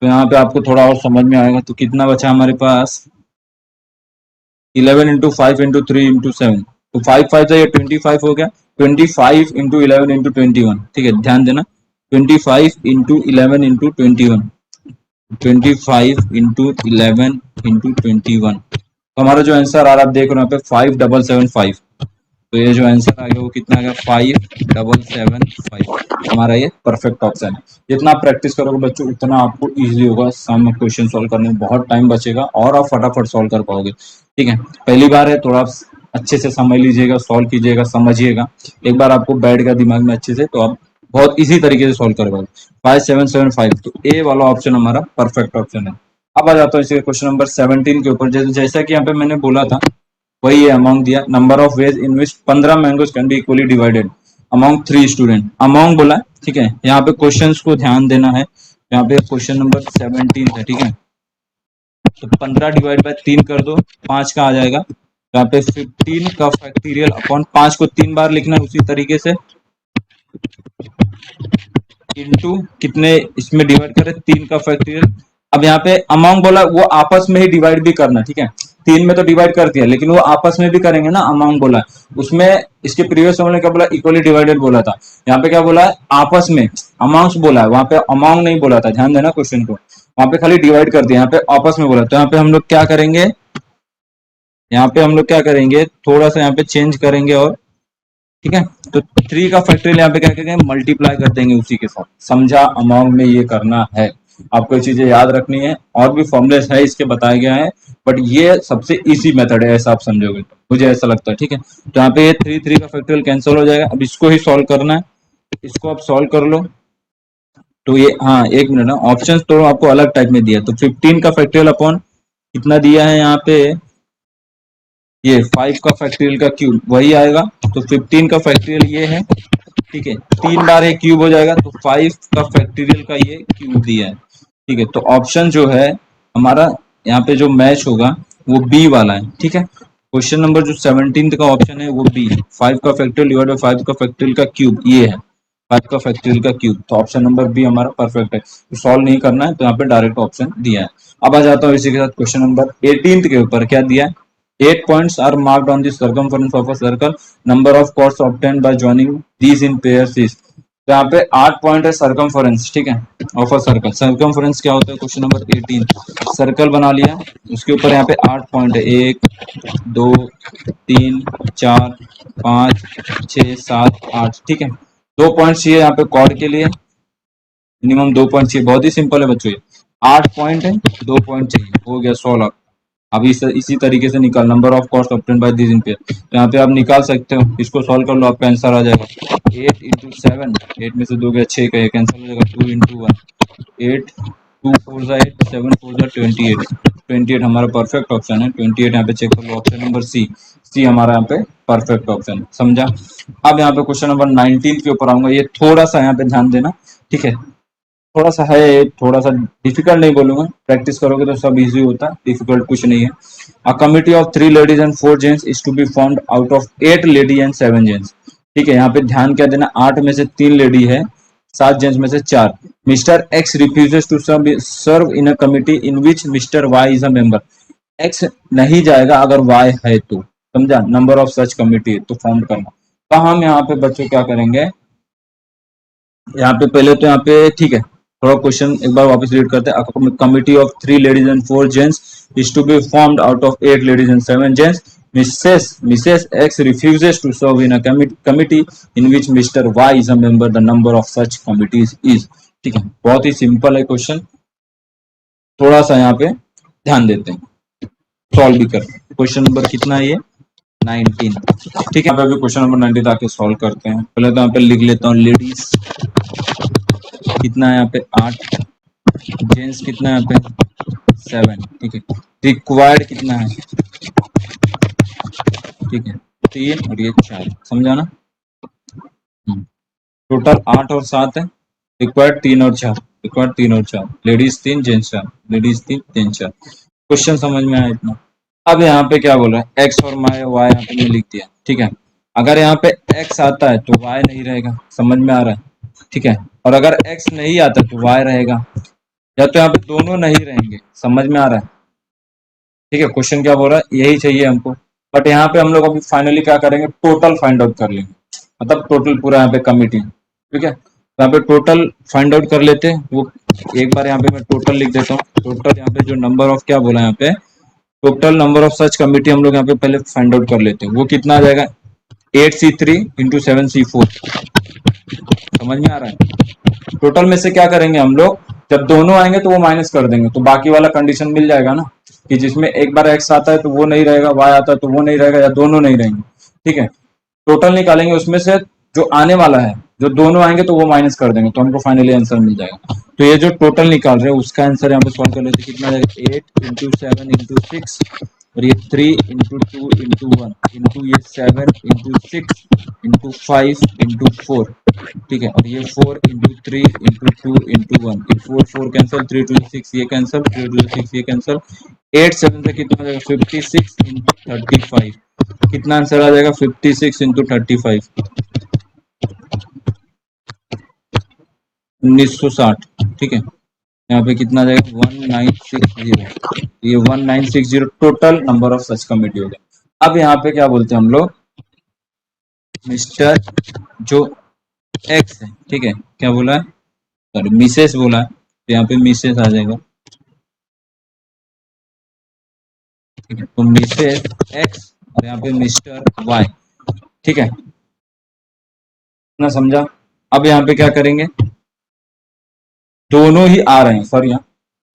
यहाँ पे आपको थोड़ा और समझ में आएगा। तो कितना बचा हमारे पास 11 इंटू 5 इंटू 3 इंटू 7, तो 5 5 से ये 25 हो गया। 25 इंटू 11 इंटू 21, ठीक है, ध्यान देना। 25 इंटू 11 इंटू 21, 25 इंटू 11 इंटू 21। तो हमारा जो आंसर आ रहा है आप देख रहे हो यहाँ पे 5775। तो ये जो आंसर आ गया वो कितना आ गया 5775। हमारा ये परफेक्ट ऑप्शन है। जितना आप प्रैक्टिस करोगे बच्चों उतना आपको इजी होगा, सम में क्वेश्चन सॉल्व करने में बहुत टाइम बचेगा और आप फटाफट सॉल्व कर पाओगे, ठीक है। पहली बार है, थोड़ा अच्छे से समझ लीजिएगा, सॉल्व कीजिएगा, समझिएगा। एक बार आपको बैठ गया दिमाग में अच्छे से तो आप बहुत इजी तरीके से सॉल्व कर पाओगे। 5775, तो ए वाला ऑप्शन हमारा परफेक्ट ऑप्शन है। अब आ जाता हूँ इसी क्वेश्चन नंबर 17 के ऊपर। जैसा कि यहाँ पे मैंने बोला था वही है, अमाउंट दिया, number of ways in which 15 mangoes can be equally divided among 3 student. Amount बोला, ठीक है। यहाँ पे क्वेश्चंस को ध्यान देना है। यहाँ पे क्वेश्चन नंबर 17 है, ठीक है। तो 15 डिवाइड बाय 3 कर दो, 5 का आ जाएगा। यहाँ पे 15 का फैक्टोरियल अपॉन 5 को 3 बार लिखना है उसी तरीके से, इनटू कितने इसमें डिवाइड करें 3 का फैक्टोरियल। अब यहाँ पे अमाउंट बोला वो आपस में ही डिवाइड भी करना, ठीक है। 3 में तो डिवाइड कर दिया लेकिन वो आपस में भी करेंगे ना। अमाउंट बोला उसमें, इसके प्रीवियस में क्या बोला इक्वली डिवाइडेड बोला था, यहाँ पे क्या बोला है आपस में अमाउंट्स बोला है, वहां पे अमाउंट नहीं बोला था, ध्यान देना क्वेश्चन को। वहां पे खाली डिवाइड कर दिया, यहाँ पे आपस में बोला। तो यहाँ पे हम लोग क्या करेंगे, यहाँ पे हम लोग क्या करेंगे थोड़ा सा यहाँ पे चेंज करेंगे और, ठीक है। तो 3 का फैक्टोरियल यहाँ पे क्या करेंगे मल्टीप्लाई कर देंगे उसी के साथ। समझा, अमाउंट में ये करना है, आपको ये चीजें याद रखनी है। और भी फॉर्मुलेस है इसके बताया गया है, बट ये सबसे इजी मेथड है ऐसा आप समझोगे तो, मुझे ऐसा लगता है, ठीक है। तो यहाँ पे 3 का फैक्टोरियल कैंसिल हो जाएगा। अब इसको ही सॉल्व करना है, इसको आप सॉल्व कर लो। तो ये, हाँ एक मिनट ना, ऑप्शन तो आपको अलग टाइप में दिया। तो 15 का फैक्टोरियल अपॉन कितना दिया है यहाँ पे, ये 5 का फैक्टोरियल का क्यूब वही आएगा। तो 15 का फैक्टोरियल ये है, ठीक है। 3 बार ये क्यूब हो जाएगा, तो 5 का फैक्टोरियल का ये क्यूब दिया है, ठीक है। तो ऑप्शन जो है हमारा यहाँ पे जो मैच होगा वो बी वाला है, ठीक है। क्वेश्चन नंबर जो 17 का ऑप्शन है वो बी, 5 का फैक्टोरियल डिवाइड बाय 5 का फैक्टोरियल का क्यूब, ये है 5 का फैक्टोरियल का क्यूब। तो ऑप्शन नंबर बी हमारा परफेक्ट है। तो सॉल्व नहीं करना है, तो यहाँ पे डायरेक्ट ऑप्शन दिया है। अब आ जाता हूँ इसी के साथ क्वेश्चन नंबर 18 के ऊपर। क्या दिया है, 8 points are marked on the circumference of a circle. Number of chords obtained by joining these in pairs is। तो यहाँ पे 8 पॉइंट है सर्कमफरेंस, ठीक है, ऑफ अ सर्कल। सर्कमफरेंस क्या होता है क्वेश्चन नंबर 18। सर्कल बना लिया, उसके ऊपर यहाँ पे 8 पॉइंट है, 1 2 3 4 5 6 7 8, ठीक है। 2 पॉइंट चाहिए यहाँ पे कॉर्ड के लिए, मिनिमम 2 पॉइंट चाहिए। बहुत ही सिंपल है बच्चों, ये 8 पॉइंट है, 2 पॉइंट चाहिए, हो गया 16। अब इसी तरीके से निकाल number of cost obtain by this in pair. तो यहाँ पे आप निकाल सकते हो, इसको सॉल्व कर लो, आपका आंसर आ जाएगा 8 इंटू 7, 8 में से 2 गया 6 का, ये कैंसिल हो जाएगा। 2 इंटू 1 8, 2 4 जा 8, 7 4 जा 28, 28 हमारा परफेक्ट ऑप्शन है। 28 यहाँ पे चेक कर लो, ऑप्शन नंबर सी, सी हमारा यहाँ पे परफेक्ट ऑप्शन, समझा। अब यहाँ पे क्वेश्चन नंबर 19 के ऊपर आऊंगा, ये थोड़ा सा यहाँ पे ध्यान देना, ठीक है। थोड़ा सा है, थोड़ा सा डिफिकल्ट नहीं बोलूंगा, प्रैक्टिस करोगे तो सब इजी होता है, डिफिकल्ट कुछ नहीं है। A committee of 3 ladies and 4 gents is to be formed out of 8 lady and 7 gents, ठीक है। यहाँ पे ध्यान क्या देना, 8 में से 3 लेडी है, 7 जेंट्स में से 4। Mister X refuses to serve in a committee in which Mister Y is a member. X नहीं जाएगा अगर वाई है तो, समझा। नंबर ऑफ सच कमिटी तो फॉर्म करना। तो हम यहाँ पे बच्चों क्या करेंगे, यहाँ पे पहले तो यहाँ पे, ठीक है, थोड़ा क्वेश्चन एक बार वापस रीड करते हैं। Committee of 3 ladies and 4 gents is to be formed out of 8 ladies and 7 gents Mrs. X refuses to serve in a committee in which Mr. Y is a member. The number of such committees is. ठीक है, बहुत ही simple है question, थोड़ा सा यहाँ पे ध्यान देते हैं, सॉल्व भी कर। क्वेश्चन नंबर कितना है ये? 19। ठीक है, यहाँ पे अभी क्वेश्चन नंबर 19 आके सॉल्व करते हैं। पहले तो यहाँ पे लिख लेता हूँ लेडीज कितना है यहाँ पे 8, जेंट्स कितना है यहाँ पे 7। ठीक है, रिक्वायर्ड कितना है? ठीक है 3 और ये 4, समझा ना? टोटल 8 और 7 है, रिक्वायर्ड 3 और 4, रिक्वायर्ड 3 और 4, ladies 3 gents 4, ladies 3 gents 4। Question समझ में आया इतना? अब यहाँ पे क्या बोल रहा है? एक्स और वाई यहाँ पे लिख दिया। ठीक है, अगर यहाँ पे एक्स आता है तो वाई नहीं रहेगा, समझ में आ रहा है? ठीक है, और अगर एक्स नहीं आता तो वाई रहेगा, या तो यहाँ पे दोनों नहीं रहेंगे, समझ में आ रहा है? ठीक है, क्वेश्चन क्या बोल रहा है? यही चाहिए हमको, बट यहाँ पे हम लोग अभी फाइनली क्या करेंगे? टोटल फाइंड आउट कर लेंगे, मतलब टोटल पूरा यहाँ पे कमिटी। ठीक है, तो यहाँ पे टोटल फाइंड आउट कर लेते हैं। वो एक बार यहाँ पे मैं टोटल लिख देता हूँ। टोटल यहाँ पे जो नंबर ऑफ क्या बोला यहाँ पे, total number of such committee हम लोग यहाँ पे पहले फाइंड आउट कर लेते हैं। वो कितना आ जाएगा? 8C3 इंटू 7C4, समझ में आ रहा है? टोटल में से क्या करेंगे हम लोग? जब दोनों आएंगे तो वो माइनस कर देंगे, तो बाकी वाला कंडीशन मिल जाएगा ना, कि जिसमें एक बार एक्स आता है तो वो नहीं रहेगा, वाई आता है तो वो नहीं रहेगा, या दोनों नहीं रहेंगे। ठीक है, टोटल निकालेंगे, उसमें से जो आने वाला है, जो दोनों आएंगे तो वो माइनस कर देंगे, तो हमको फाइनली आंसर मिल जाएगा। तो ये जो टोटल निकाल रहे हैं उसका आंसर यहाँ पे सॉल्व कर लेते, कितना जाएगा? 8 इंटू 7 इंटू 6, और ये 3 इंटू 2 इंटू 1 इंटू ये 7 इंटू 6 इंटू 5 इंटू 4। ठीक है, और ये 4 इंटू 3 इंटू 2 इंटू 1, ये 4 4 कैंसिल, 3 टू 6 ये कैंसिल, 3 टू 6 ये कैंसिल, 8 7 से कितना जाएगा? 56 इंटू 35। कितना आंसर आ जाएगा? 56 इंटू 35, 1960। ठीक है, यहाँ पे कितना जाएगा? 1960। ये 1960 total number of such committee हो गया। अब यहाँ पे क्या बोलते हैं हम लोग? मिस्टर जो एक्स है, ठीक है, क्या बोला है? सॉरी, मिसेस बोला है, तो यहाँ पे मिसेस आ जाएगा। ठीक है, तो मिसेस एक्स और यहाँ पे मिस्टर वाई। ठीक है, ना समझा? अब यहाँ पे क्या करेंगे? दोनों ही आ रहे हैं, सॉरी यहाँ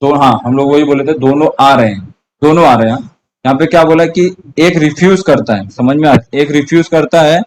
तो, हाँ हम लोग वही बोले थे, दोनों आ रहे हैं, दोनों आ रहे हैं। यहाँ पे क्या बोला कि एक रिफ्यूज करता है, समझ में आ? एक रिफ्यूज करता है,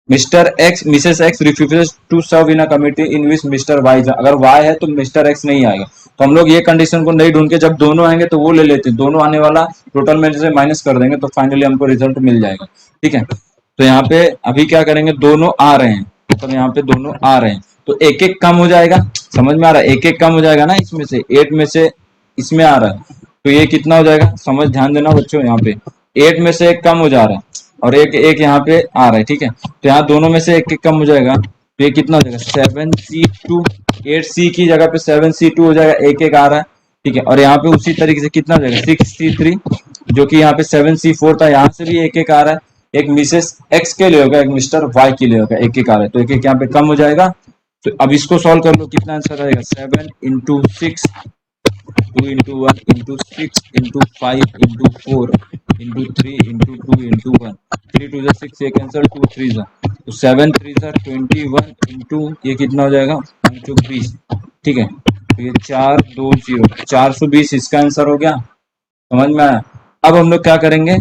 Mister X, Mrs X refuses to serve in a committee in which Mister Y. अगर वाई है तो मिस्टर एक्स नहीं आएगा, तो हम लोग ये कंडीशन को नहीं ढूंढ के जब दोनों आएंगे तो वो ले लेते हैं, दोनों आने वाला टोटल में से माइनस कर देंगे, तो फाइनली हमको रिजल्ट मिल जाएगा। ठीक है, तो यहाँ पे अभी क्या करेंगे? दोनों आ रहे हैं, मतलब यहाँ पे दोनों आ रहे हैं, तो एक एक कम हो जाएगा, समझ में आ रहा है? एक एक कम हो जाएगा ना, इसमें से 8 में से इसमें आ रहा है, तो ये कितना हो जाएगा? समझ, ध्यान देना बच्चों, यहाँ पे 8 में से एक कम हो जा रहा है और एक एक यहाँ पे आ रहा है। ठीक है, तो यहाँ दोनों में से एक एक कम हो जाएगा, तो ये कितना हो जाएगा? 7C2, 8C की जगह पे 7C2 हो जाएगा, एक एक आ रहा है। ठीक है, और यहाँ पे उसी तरीके से कितना हो जाएगा? 6C3, जो कि यहाँ पे 7C4 था, यहाँ से भी एक एक आ रहा है, एक मिसेस एक्स के लिए होगा, एक मिस्टर वाई के लिए होगा, एक एक आ रहा है, तो एक एक यहाँ पे कम हो जाएगा। तो अब इसको सॉल्व कर लो, कितना आंसर आएगा? 7 into 6, 2 into 1 into 6 into 5 into 4 into 3 into 2 into 1, 3 to the 6 ये कैंसिल, 2 3 जा, तो 7 3 जा 21 इंटू ये कितना हो जाएगा? 520। ठीक है, तो ये 420, 420 इसका आंसर हो गया, समझ में आया? अब हम लोग क्या करेंगे?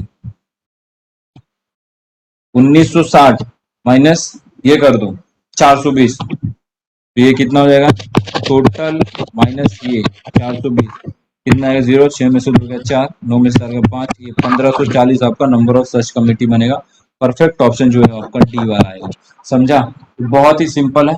1960 माइनस ये कर दो 420, तो ये कितना हो जाएगा? टोटल माइनस ये 420 कितना आएगा? 0, 6 में से 2 गया 4, 9 में से 5, ये 1540 आपका नंबर ऑफ सच कमिटी बनेगा। परफेक्ट ऑप्शन जो है आपका डी वाला आएगा, समझा? बहुत ही सिंपल है,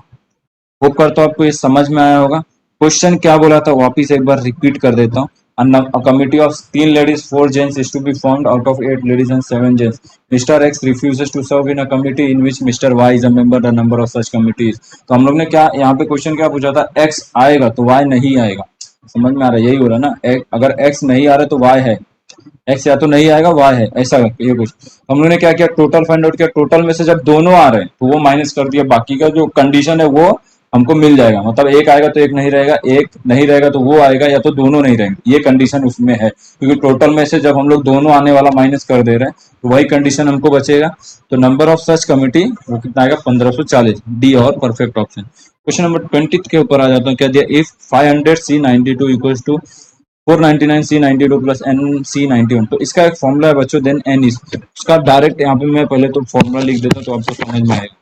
होप करता हूँ आपको ये समझ में आया होगा। क्वेश्चन क्या बोला था वापिस एक बार रिपीट कर देता हूँ। A committee of 3 ladies 4 gents is to be formed out of 8 ladies and 7 gents. Mr. X refuses to serve in a committee in which Mr. Y is a member. The number of such committees. तो हम लोग ने क्या यहाँ पे question क्या पूछा था? X आएगा तो Y नहीं आएगा, समझ में आ रहा है? यही हो रहा है ना, अगर X नहीं आ रहा तो Y है, X या तो नहीं आएगा Y है, ऐसा ये कुछ। हम लोग ने क्या किया? टोटल फाइंड आउट किया, टोटल में से जब दोनों आ रहे हैं तो वो माइनस कर दिया, बाकी का जो कंडीशन है वो हमको मिल जाएगा, मतलब एक आएगा तो एक नहीं रहेगा, एक नहीं रहेगा तो वो आएगा, या तो दोनों नहीं रहेंगे, ये कंडीशन उसमें है, क्योंकि टोटल में से जब हम लोग दोनों आने वाला माइनस कर दे रहे हैं तो वही कंडीशन हमको बचेगा। तो नंबर ऑफ सच कमिटी वो कितना आएगा 1540, डी और परफेक्ट ऑप्शन। क्वेश्चन नंबर 20 के ऊपर आ जाता हूँ। क्या दिया, if 500 C92 equal to 499 C92 plus NC91, तो इसका एक फॉर्मूला है बच्चों, देन एन इज, उसका डायरेक्ट यहाँ पे मैं पहले तो फॉर्मूला लिख देता हूँ तो आपको समझ में आएगा।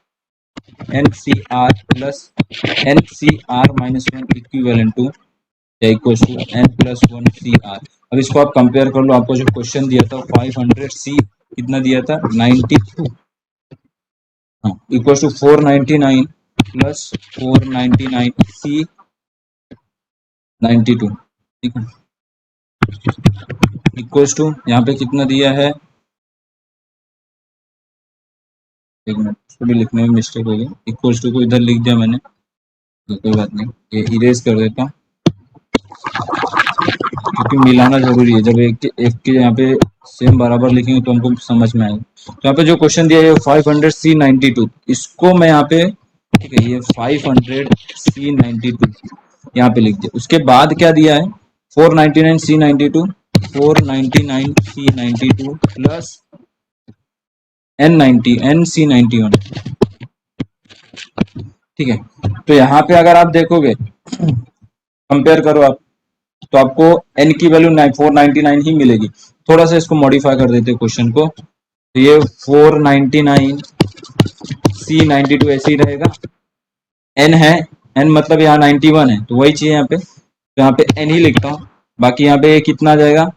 NCR plus NCR minus 1 equivalent to equal to N plus 1 CR। अब इसको आप कंपेयर कर लो, आपको जो क्वेश्चन दिया था 500 C कितना दिया था 92, हाँ, इक्वल टू 499 प्लस 499 C92, ठीक है, इक्वल टू यहाँ पे कितना दिया है, एक मिनट, इसको भी लिखने में मिस्टेक हो गई, इक्वल टू को इधर लिख दिया मैंने, तो कोई बात नहीं, ये इरेज कर देता हूँ क्योंकि मिलाना जरूरी है, जब एक के यहाँ पे सेम बराबर लिखेंगे तो हमको समझ में आएगा। तो यहाँ पे जो क्वेश्चन दिया है 500 C92, इसको मैं यहाँ पे, ठीक है, ये 500 C92 यहाँ पे लिख दिया। उसके बाद क्या दिया है 499 C92, 499 C92 plus N90 NC91, ठीक है। तो यहाँ पे अगर आप देखोगे कंपेयर करो आप, तो आपको n की वैल्यू 499 ही मिलेगी। थोड़ा सा इसको मॉडिफाई कर देते हैं क्वेश्चन को, तो ये 499 C92 ऐसे ही रहेगा, n है, n मतलब यहाँ 91 है तो वही चाहिए यहाँ पे, तो यहाँ पे n ही लिखता हूँ, बाकी यहाँ पे कितना जाएगा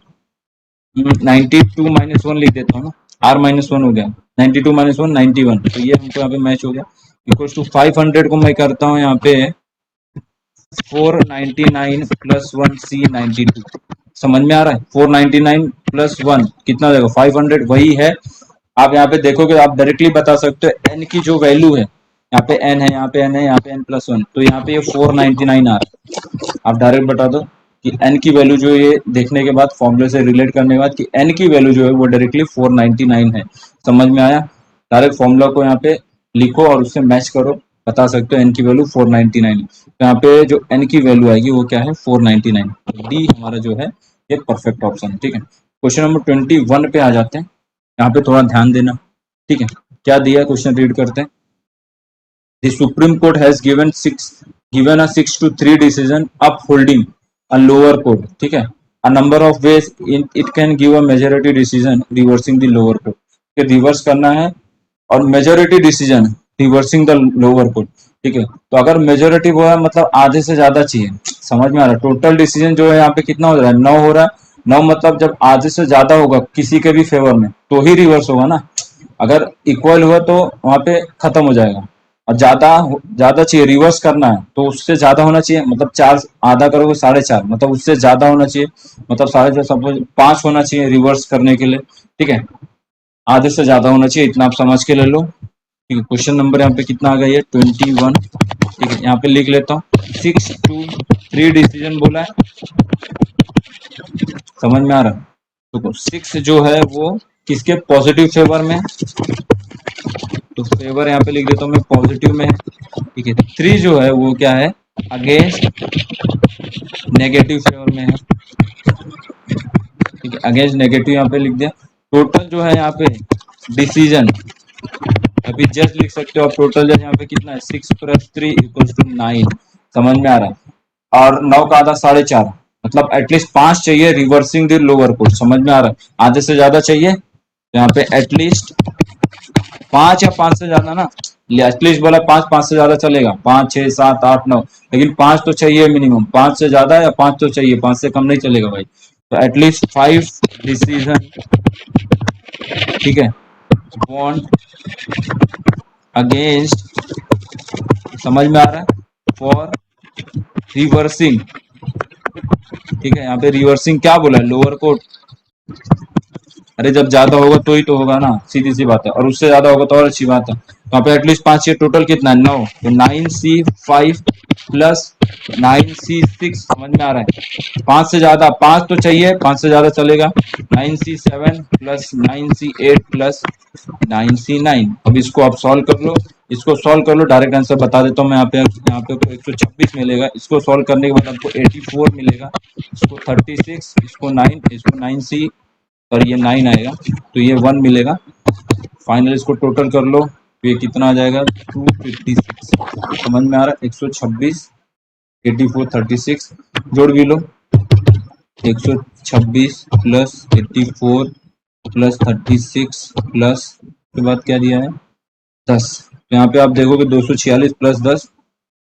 92 माइनस 1 लिख देता हूँ ना, r माइनस 1 हो गया, 92 माइनस 1 91, तो ये हमको यहाँ पे मैच हो गया। इक्वल टू 500 को मैं करता हूँ यहाँ पे 499 प्लस 1 C92, समझ में आ रहा है, 499 प्लस 1 कितना देगा 500, वही है। आप यहाँ पे देखोगे आप डायरेक्टली बता सकते हो n की जो वैल्यू है, यहाँ पे n है, यहाँ पे n है, यहाँ पे n प्लस 1, तो यहाँ पे ये 499 आ रहा है। आप डायरेक्ट बता दो कि n की वैल्यू जो ये देखने के बाद फॉर्मूले से रिलेट करने के बाद कि n की वैल्यू जो है वो डायरेक्टली 499 है, समझ में आया। डायरेक्ट फॉर्मूला को यहाँ पे लिखो और उससे मैच करो, बता सकते हो n की वैल्यू 499 है, तो यहाँ पे जो n की वैल्यू आएगी वो क्या है 499, डी हमारा जो है ये परफेक्ट ऑप्शन है, ठीक है। क्वेश्चन नंबर 21 पे आ जाते हैं, यहाँ पे थोड़ा ध्यान देना, ठीक है। क्या दिया क्वेश्चन रीड करते हैं। The supreme court has given a 6-3 decision upholding a lower court, ठीक है, a number of ways in it can give a majority decision reversing the lower court, कि रिवर्स करना है और majority decision reversing the lower court, ठीक है। तो अगर मेजोरिटी वो है मतलब आधे से ज्यादा चाहिए, समझ में आ रहा है, टोटल डिसीजन जो है यहाँ पे कितना हो रहा है 9 हो रहा है, 9 मतलब जब आधे से ज्यादा होगा किसी के भी फेवर में तो ही रिवर्स होगा ना, अगर इक्वल हुआ तो वहां पे खत्म हो जाएगा, और ज्यादा ज्यादा चाहिए रिवर्स करना है तो उससे ज्यादा होना चाहिए, मतलब 4 आधा करोगे 4.5, मतलब उससे ज्यादा होना चाहिए, मतलब 4.5 सपोज 5 होना चाहिए रिवर्स करने के लिए, ठीक है, आधे से ज्यादा होना चाहिए, इतना आप समझ के ले लो, ठीक है। क्वेश्चन नंबर यहाँ पे कितना आ गया ये 21, ठीक है, यहाँ पे लिख लेता हूँ 6-3 डिसीजन बोला है, समझ में आ रहा है। तो 6 जो है वो किसके पॉजिटिव फेवर में, तो फेवर यहाँ पे लिख देता हूँ मैं पॉजिटिव में, ठीक है। 3 जो है वो क्या है अगेंस्ट नेगेटिव फेवर में है, ठीक है, अगेंस्ट नेगेटिव यहाँ पे लिख दिया। टोटल जो है यहाँ पे डिसीजन अभी जस्ट लिख सकते हो आप, टोटल जो यहाँ पे कितना है 6 + 3 = 9, समझ में आ रहा है, और 9 का आधा 4.5, मतलब एटलीस्ट 5 चाहिए रिवर्सिंग द लोअर कोर्ट, समझ में आ रहा है, आधे से ज्यादा चाहिए तो यहाँ पे एटलीस्ट 5 या 5 से ज्यादा ना, एटलीस्ट बोला 5 से ज्यादा चलेगा, 5 6 7 8 9, लेकिन 5 तो चाहिए मिनिमम, 5 से ज्यादा या 5 तो चाहिए, 5 से कम नहीं चलेगा भाई, तो एटलीस्ट 5 डिसीजन, ठीक है, वांट अगेंस्ट, समझ में आ रहा है, फॉर रिवर्सिंग, ठीक है, यहाँ पे रिवर्सिंग क्या बोला है लोअर कोर्ट, अरे जब ज्यादा होगा तो ही तो होगा ना, सीधी सी बात है, और उससे ज्यादा होगा तो और अच्छी बात है। तो यहाँ पे एटलीस्ट 5 चाहिए, टोटल कितना है 9, तो 9C5 प्लस 9C6, समझ में आ रहा है, 5 से ज्यादा, 5 तो चाहिए, 5 से ज्यादा चलेगा, 9C7 plus 9C8 plus 9C9। अब इसको आप सॉल्व कर लो, इसको सॉल्व कर लो, डायरेक्ट आंसर बता देता हूँ मैं। यहाँ पे आपको 126 मिलेगा। इसको सॉल्व करने के बाद आपको 84 मिलेगा, इसको 36, इसको 9, इसको 9C और ये 9 आएगा, तो ये 1 मिलेगा। फाइनल इसको टोटल कर लो, तो ये कितना आ जाएगा 256। समझ में आ रहा है? 126, 84, 36 जोड़ भी लो, 126 प्लस 84 प्लस 36 प्लस के बाद क्या दिया है 10। तो यहाँ पे आप देखोगे 246 प्लस 10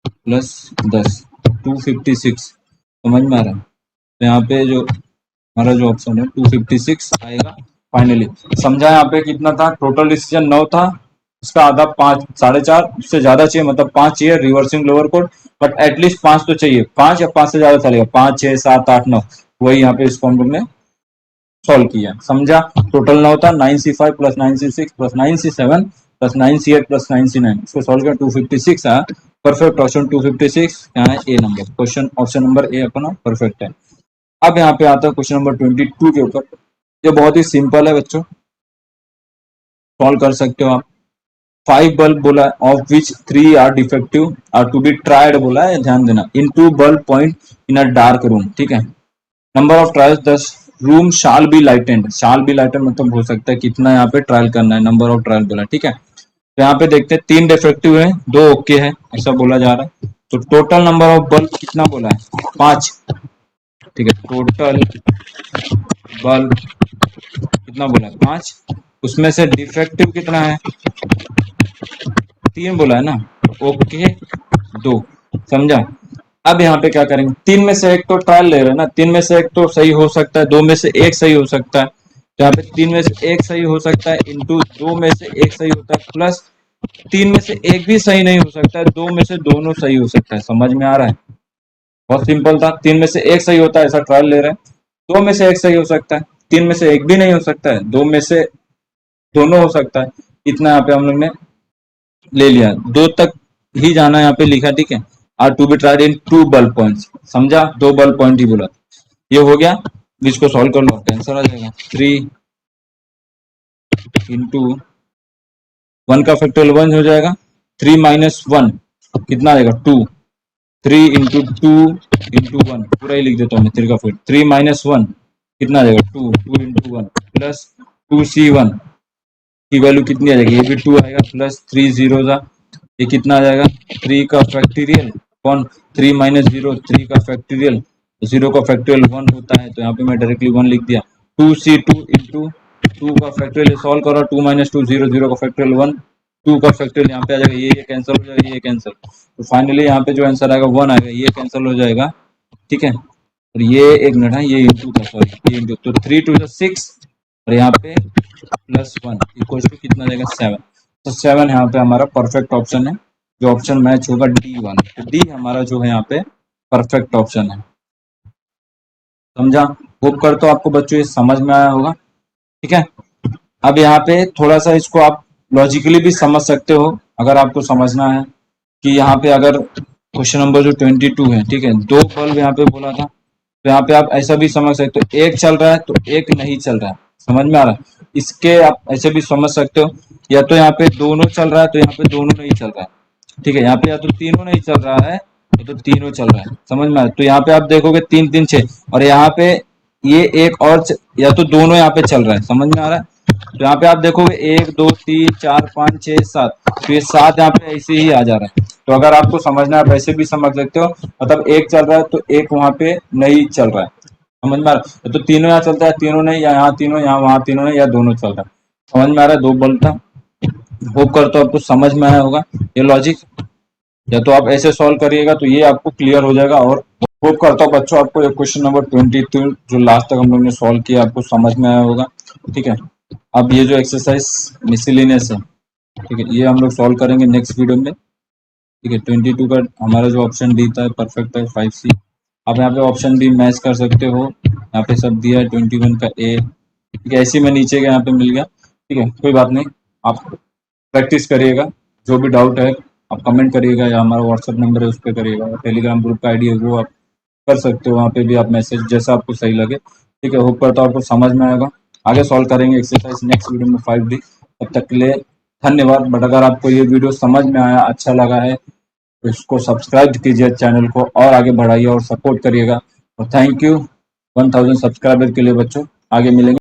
प्लस 10 256। समझ में आ रहा है? तो यहाँ पे जो हमारा जो ऑप्शन है 256 आएगा फाइनली। समझा? यहाँ पे कितना था टोटल डिसीजन 9 था, इसका आधा 5, 4.5 उससे ज्यादा चाहिए, मतलब 5 चाहिए reversing lower code, but at least 5 तो चाहिए। 5 या 5 से ज्यादा चलेगा, 5, 6, 7, 8, 9, वही यहाँ पे इसको हम लोग ने सॉल्व किया। समझा? टोटल 9 था, 9C5 plus 9C6 plus 9C7 plus 9C8 plus 9C9, इसको सॉल्व किया 256 आया। परफेक्ट ऑप्शन 256 यहाँ है A number, question option number A अपना परफेक्ट है। अब यहाँ पे आता है क्वेश्चन नंबर 22 के ऊपर। ये बहुत ही सिंपल है बच्चों, सॉल्व कर सकते हो आप। 5 बल्ब बोला है, of which 3 are defective are to be tried बोला है, ध्यान देना। In 2 bulb point in a dark room, ठीक है। Number of trials 10, room shall be lighted. Shall be lighted मतलब हो सकता है कितना यहाँ पे ट्रायल करना है, नंबर ऑफ ट्रायल बोला, ठीक है। तो यहाँ पे देखते हैं 3 डिफेक्टिव है, 2 ओके है, ऐसा बोला जा रहा है। तो टोटल नंबर ऑफ बल्ब कितना बोला है 5, ठीक है। टोटल बल्ब कितना बोला है 5, उसमें से डिफेक्टिव कितना है 3 बोला है ना, ओके 2। समझा? अब यहाँ पे क्या करेंगे, 3 में से एक तो ट्रायल ले रहे हैं ना, 3 में से एक तो सही हो सकता है, 2 में से एक सही हो सकता है। तो यहाँ पे 3 में से एक सही हो सकता है इंटू 2 में से एक सही होता है, प्लस 3 में से एक भी सही नहीं हो सकता है, 2 में से दोनों सही हो सकता है। समझ में आ रहा है? बहुत सिंपल था। 3 में से एक सही होता है ऐसा ट्रायल ले रहे हैं, 2 में से एक सही हो सकता है, 3 में से एक भी नहीं हो सकता है, 2 में से दोनों हो सकता है। इतना यहाँ पे हम लोग ने ले लिया, 2 तक ही जाना यहाँ पे लिखा, ठीक है। Are to be tried in 2 bulb points. समझा? 2 बल्ब पॉइंट ही बोला, ये हो गया। इसको सॉल्व कर लो, आंसर आ जाएगा 3 इंटू 1 का फैक्टोरियल 1 हो जाएगा, 3 माइनस 1 कितना आएगा 2, 3 इंटू 2 इंटू 1 पूरा ही लिख देता हूँ मैं, 3 का फैक्टर 3 माइनस 1 कितना आ जाएगा 2, 2 इंटू 1 प्लस 2C1 की वैल्यू कितनी आ जाएगी, ये भी 2 आएगा, प्लस 3 जीरो जा, ये कितना आ जाएगा 3 का फैक्टोरियल कौन 3 माइनस 0 3 का फैक्टोरियल, 0 का फैक्टोरियल 1 होता है, तो यहाँ पे मैं डायरेक्टली 1 लिख दिया। 2C2 इंटू 2 का फैक्टोरियल सॉल्व करो, 2 माइनस 2 0, 0 का फैक्टोरियल 1, 2 का फैक्टोरियल यहाँ पे आ जाएगा, ये कैंसिल हो जाएगा, ये कैंसिल, तो फाइनली यहाँ पे जो आंसर आएगा 1 आएगा, ये कैंसिल हो जाएगा, ठीक है। और ये एक मिनट है, ये इंटू था, सॉरी ये इंटू, तो 3 टू 6 और यहाँ पे प्लस 1 इक्वल टू कितना जाएगा 7। तो 7 यहाँ पे हमारा परफेक्ट ऑप्शन है, जो ऑप्शन मैच होगा D1, तो डी हमारा जो है यहाँ पे परफेक्ट ऑप्शन है। समझा? होप करता हूँ आपको बच्चों ये समझ में आया होगा, ठीक है। अब यहाँ पे थोड़ा सा इसको आप लॉजिकली भी समझ सकते हो, अगर आपको समझना है कि यहाँ पे अगर क्वेश्चन नंबर जो 22 है, ठीक है, 2 बल्ब यहाँ पे बोला था, तो यहाँ पे आप ऐसा भी समझ सकते हो, एक चल रहा है तो एक नहीं चल रहा है। समझ में आ रहा है? इसके आप ऐसे भी समझ सकते हो, या तो यहाँ पे दोनों चल रहा है तो यहाँ पे दोनों नहीं चल रहा है, ठीक है। यहाँ पे या तो तीनों नहीं चल रहा है या तो तीनों चल रहा है। समझ में आ रहा है? तो यहाँ पे आप देखोगे 3 3 6 और यहाँ पे ये एक और या तो दोनों यहाँ पे चल रहा है। समझ में आ रहा है? तो यहाँ पे आप देखोगे 1 2 3 4 5 6 7, तो ये 7 यहाँ पे ऐसे ही आ जा रहा है। तो अगर आपको समझना है वैसे भी समझ सकते हो, मतलब एक चल रहा है तो एक वहां पे नहीं चल रहा है। समझ में आ रहा है? तो तीनों यहाँ चलता है, तीनों नहीं, या यहाँ तीनों, यहाँ वहां तीनों नहीं, या दोनों चल रहा है। समझ में आ रहा है? 2 बल्ब था, होप करता हूँ आपको समझ में आया होगा ये लॉजिक। या तो आप ऐसे सॉल्व करिएगा तो ये आपको क्लियर हो जाएगा। और होप करता हूँ बच्चों आपको ये क्वेश्चन नंबर 22 जो लास्ट तक हम लोग ने सॉल्व किया आपको समझ में आया होगा, ठीक है। अब ये जो एक्सरसाइज मिसलिनियस है, ठीक है, ये हम लोग सॉल्व करेंगे नेक्स्ट वीडियो में, ठीक है। 22 का हमारा जो ऑप्शन डी था परफेक्ट है 5C। आप यहाँ पे ऑप्शन भी मैच कर सकते हो, यहाँ पे सब दिया है 21 का ए, ठीक है। ऐसे में नीचे का यहाँ पे मिल गया, ठीक है, कोई बात नहीं, आप प्रैक्टिस करिएगा। जो भी डाउट है आप कमेंट करिएगा, या हमारा व्हाट्सअप नंबर है उस पर करिएगा, टेलीग्राम ग्रुप का आईडी है वो आप कर सकते हो, वहाँ पे भी आप मैसेज जैसा आपको सही लगे, ठीक है। होप करता हूँ आपको समझ में आएगा। आगे सॉल्व करेंगे एक्सरसाइज नेक्स्ट वीडियो में 5D। तब तक के लिए धन्यवाद। बट अगर आपको ये वीडियो समझ में आया, अच्छा लगा है, तो इसको सब्सक्राइब कीजिए चैनल को और आगे बढ़ाइए और सपोर्ट करिएगा। और थैंक यू 1000 सब्सक्राइबर के लिए बच्चों। आगे मिलेंगे।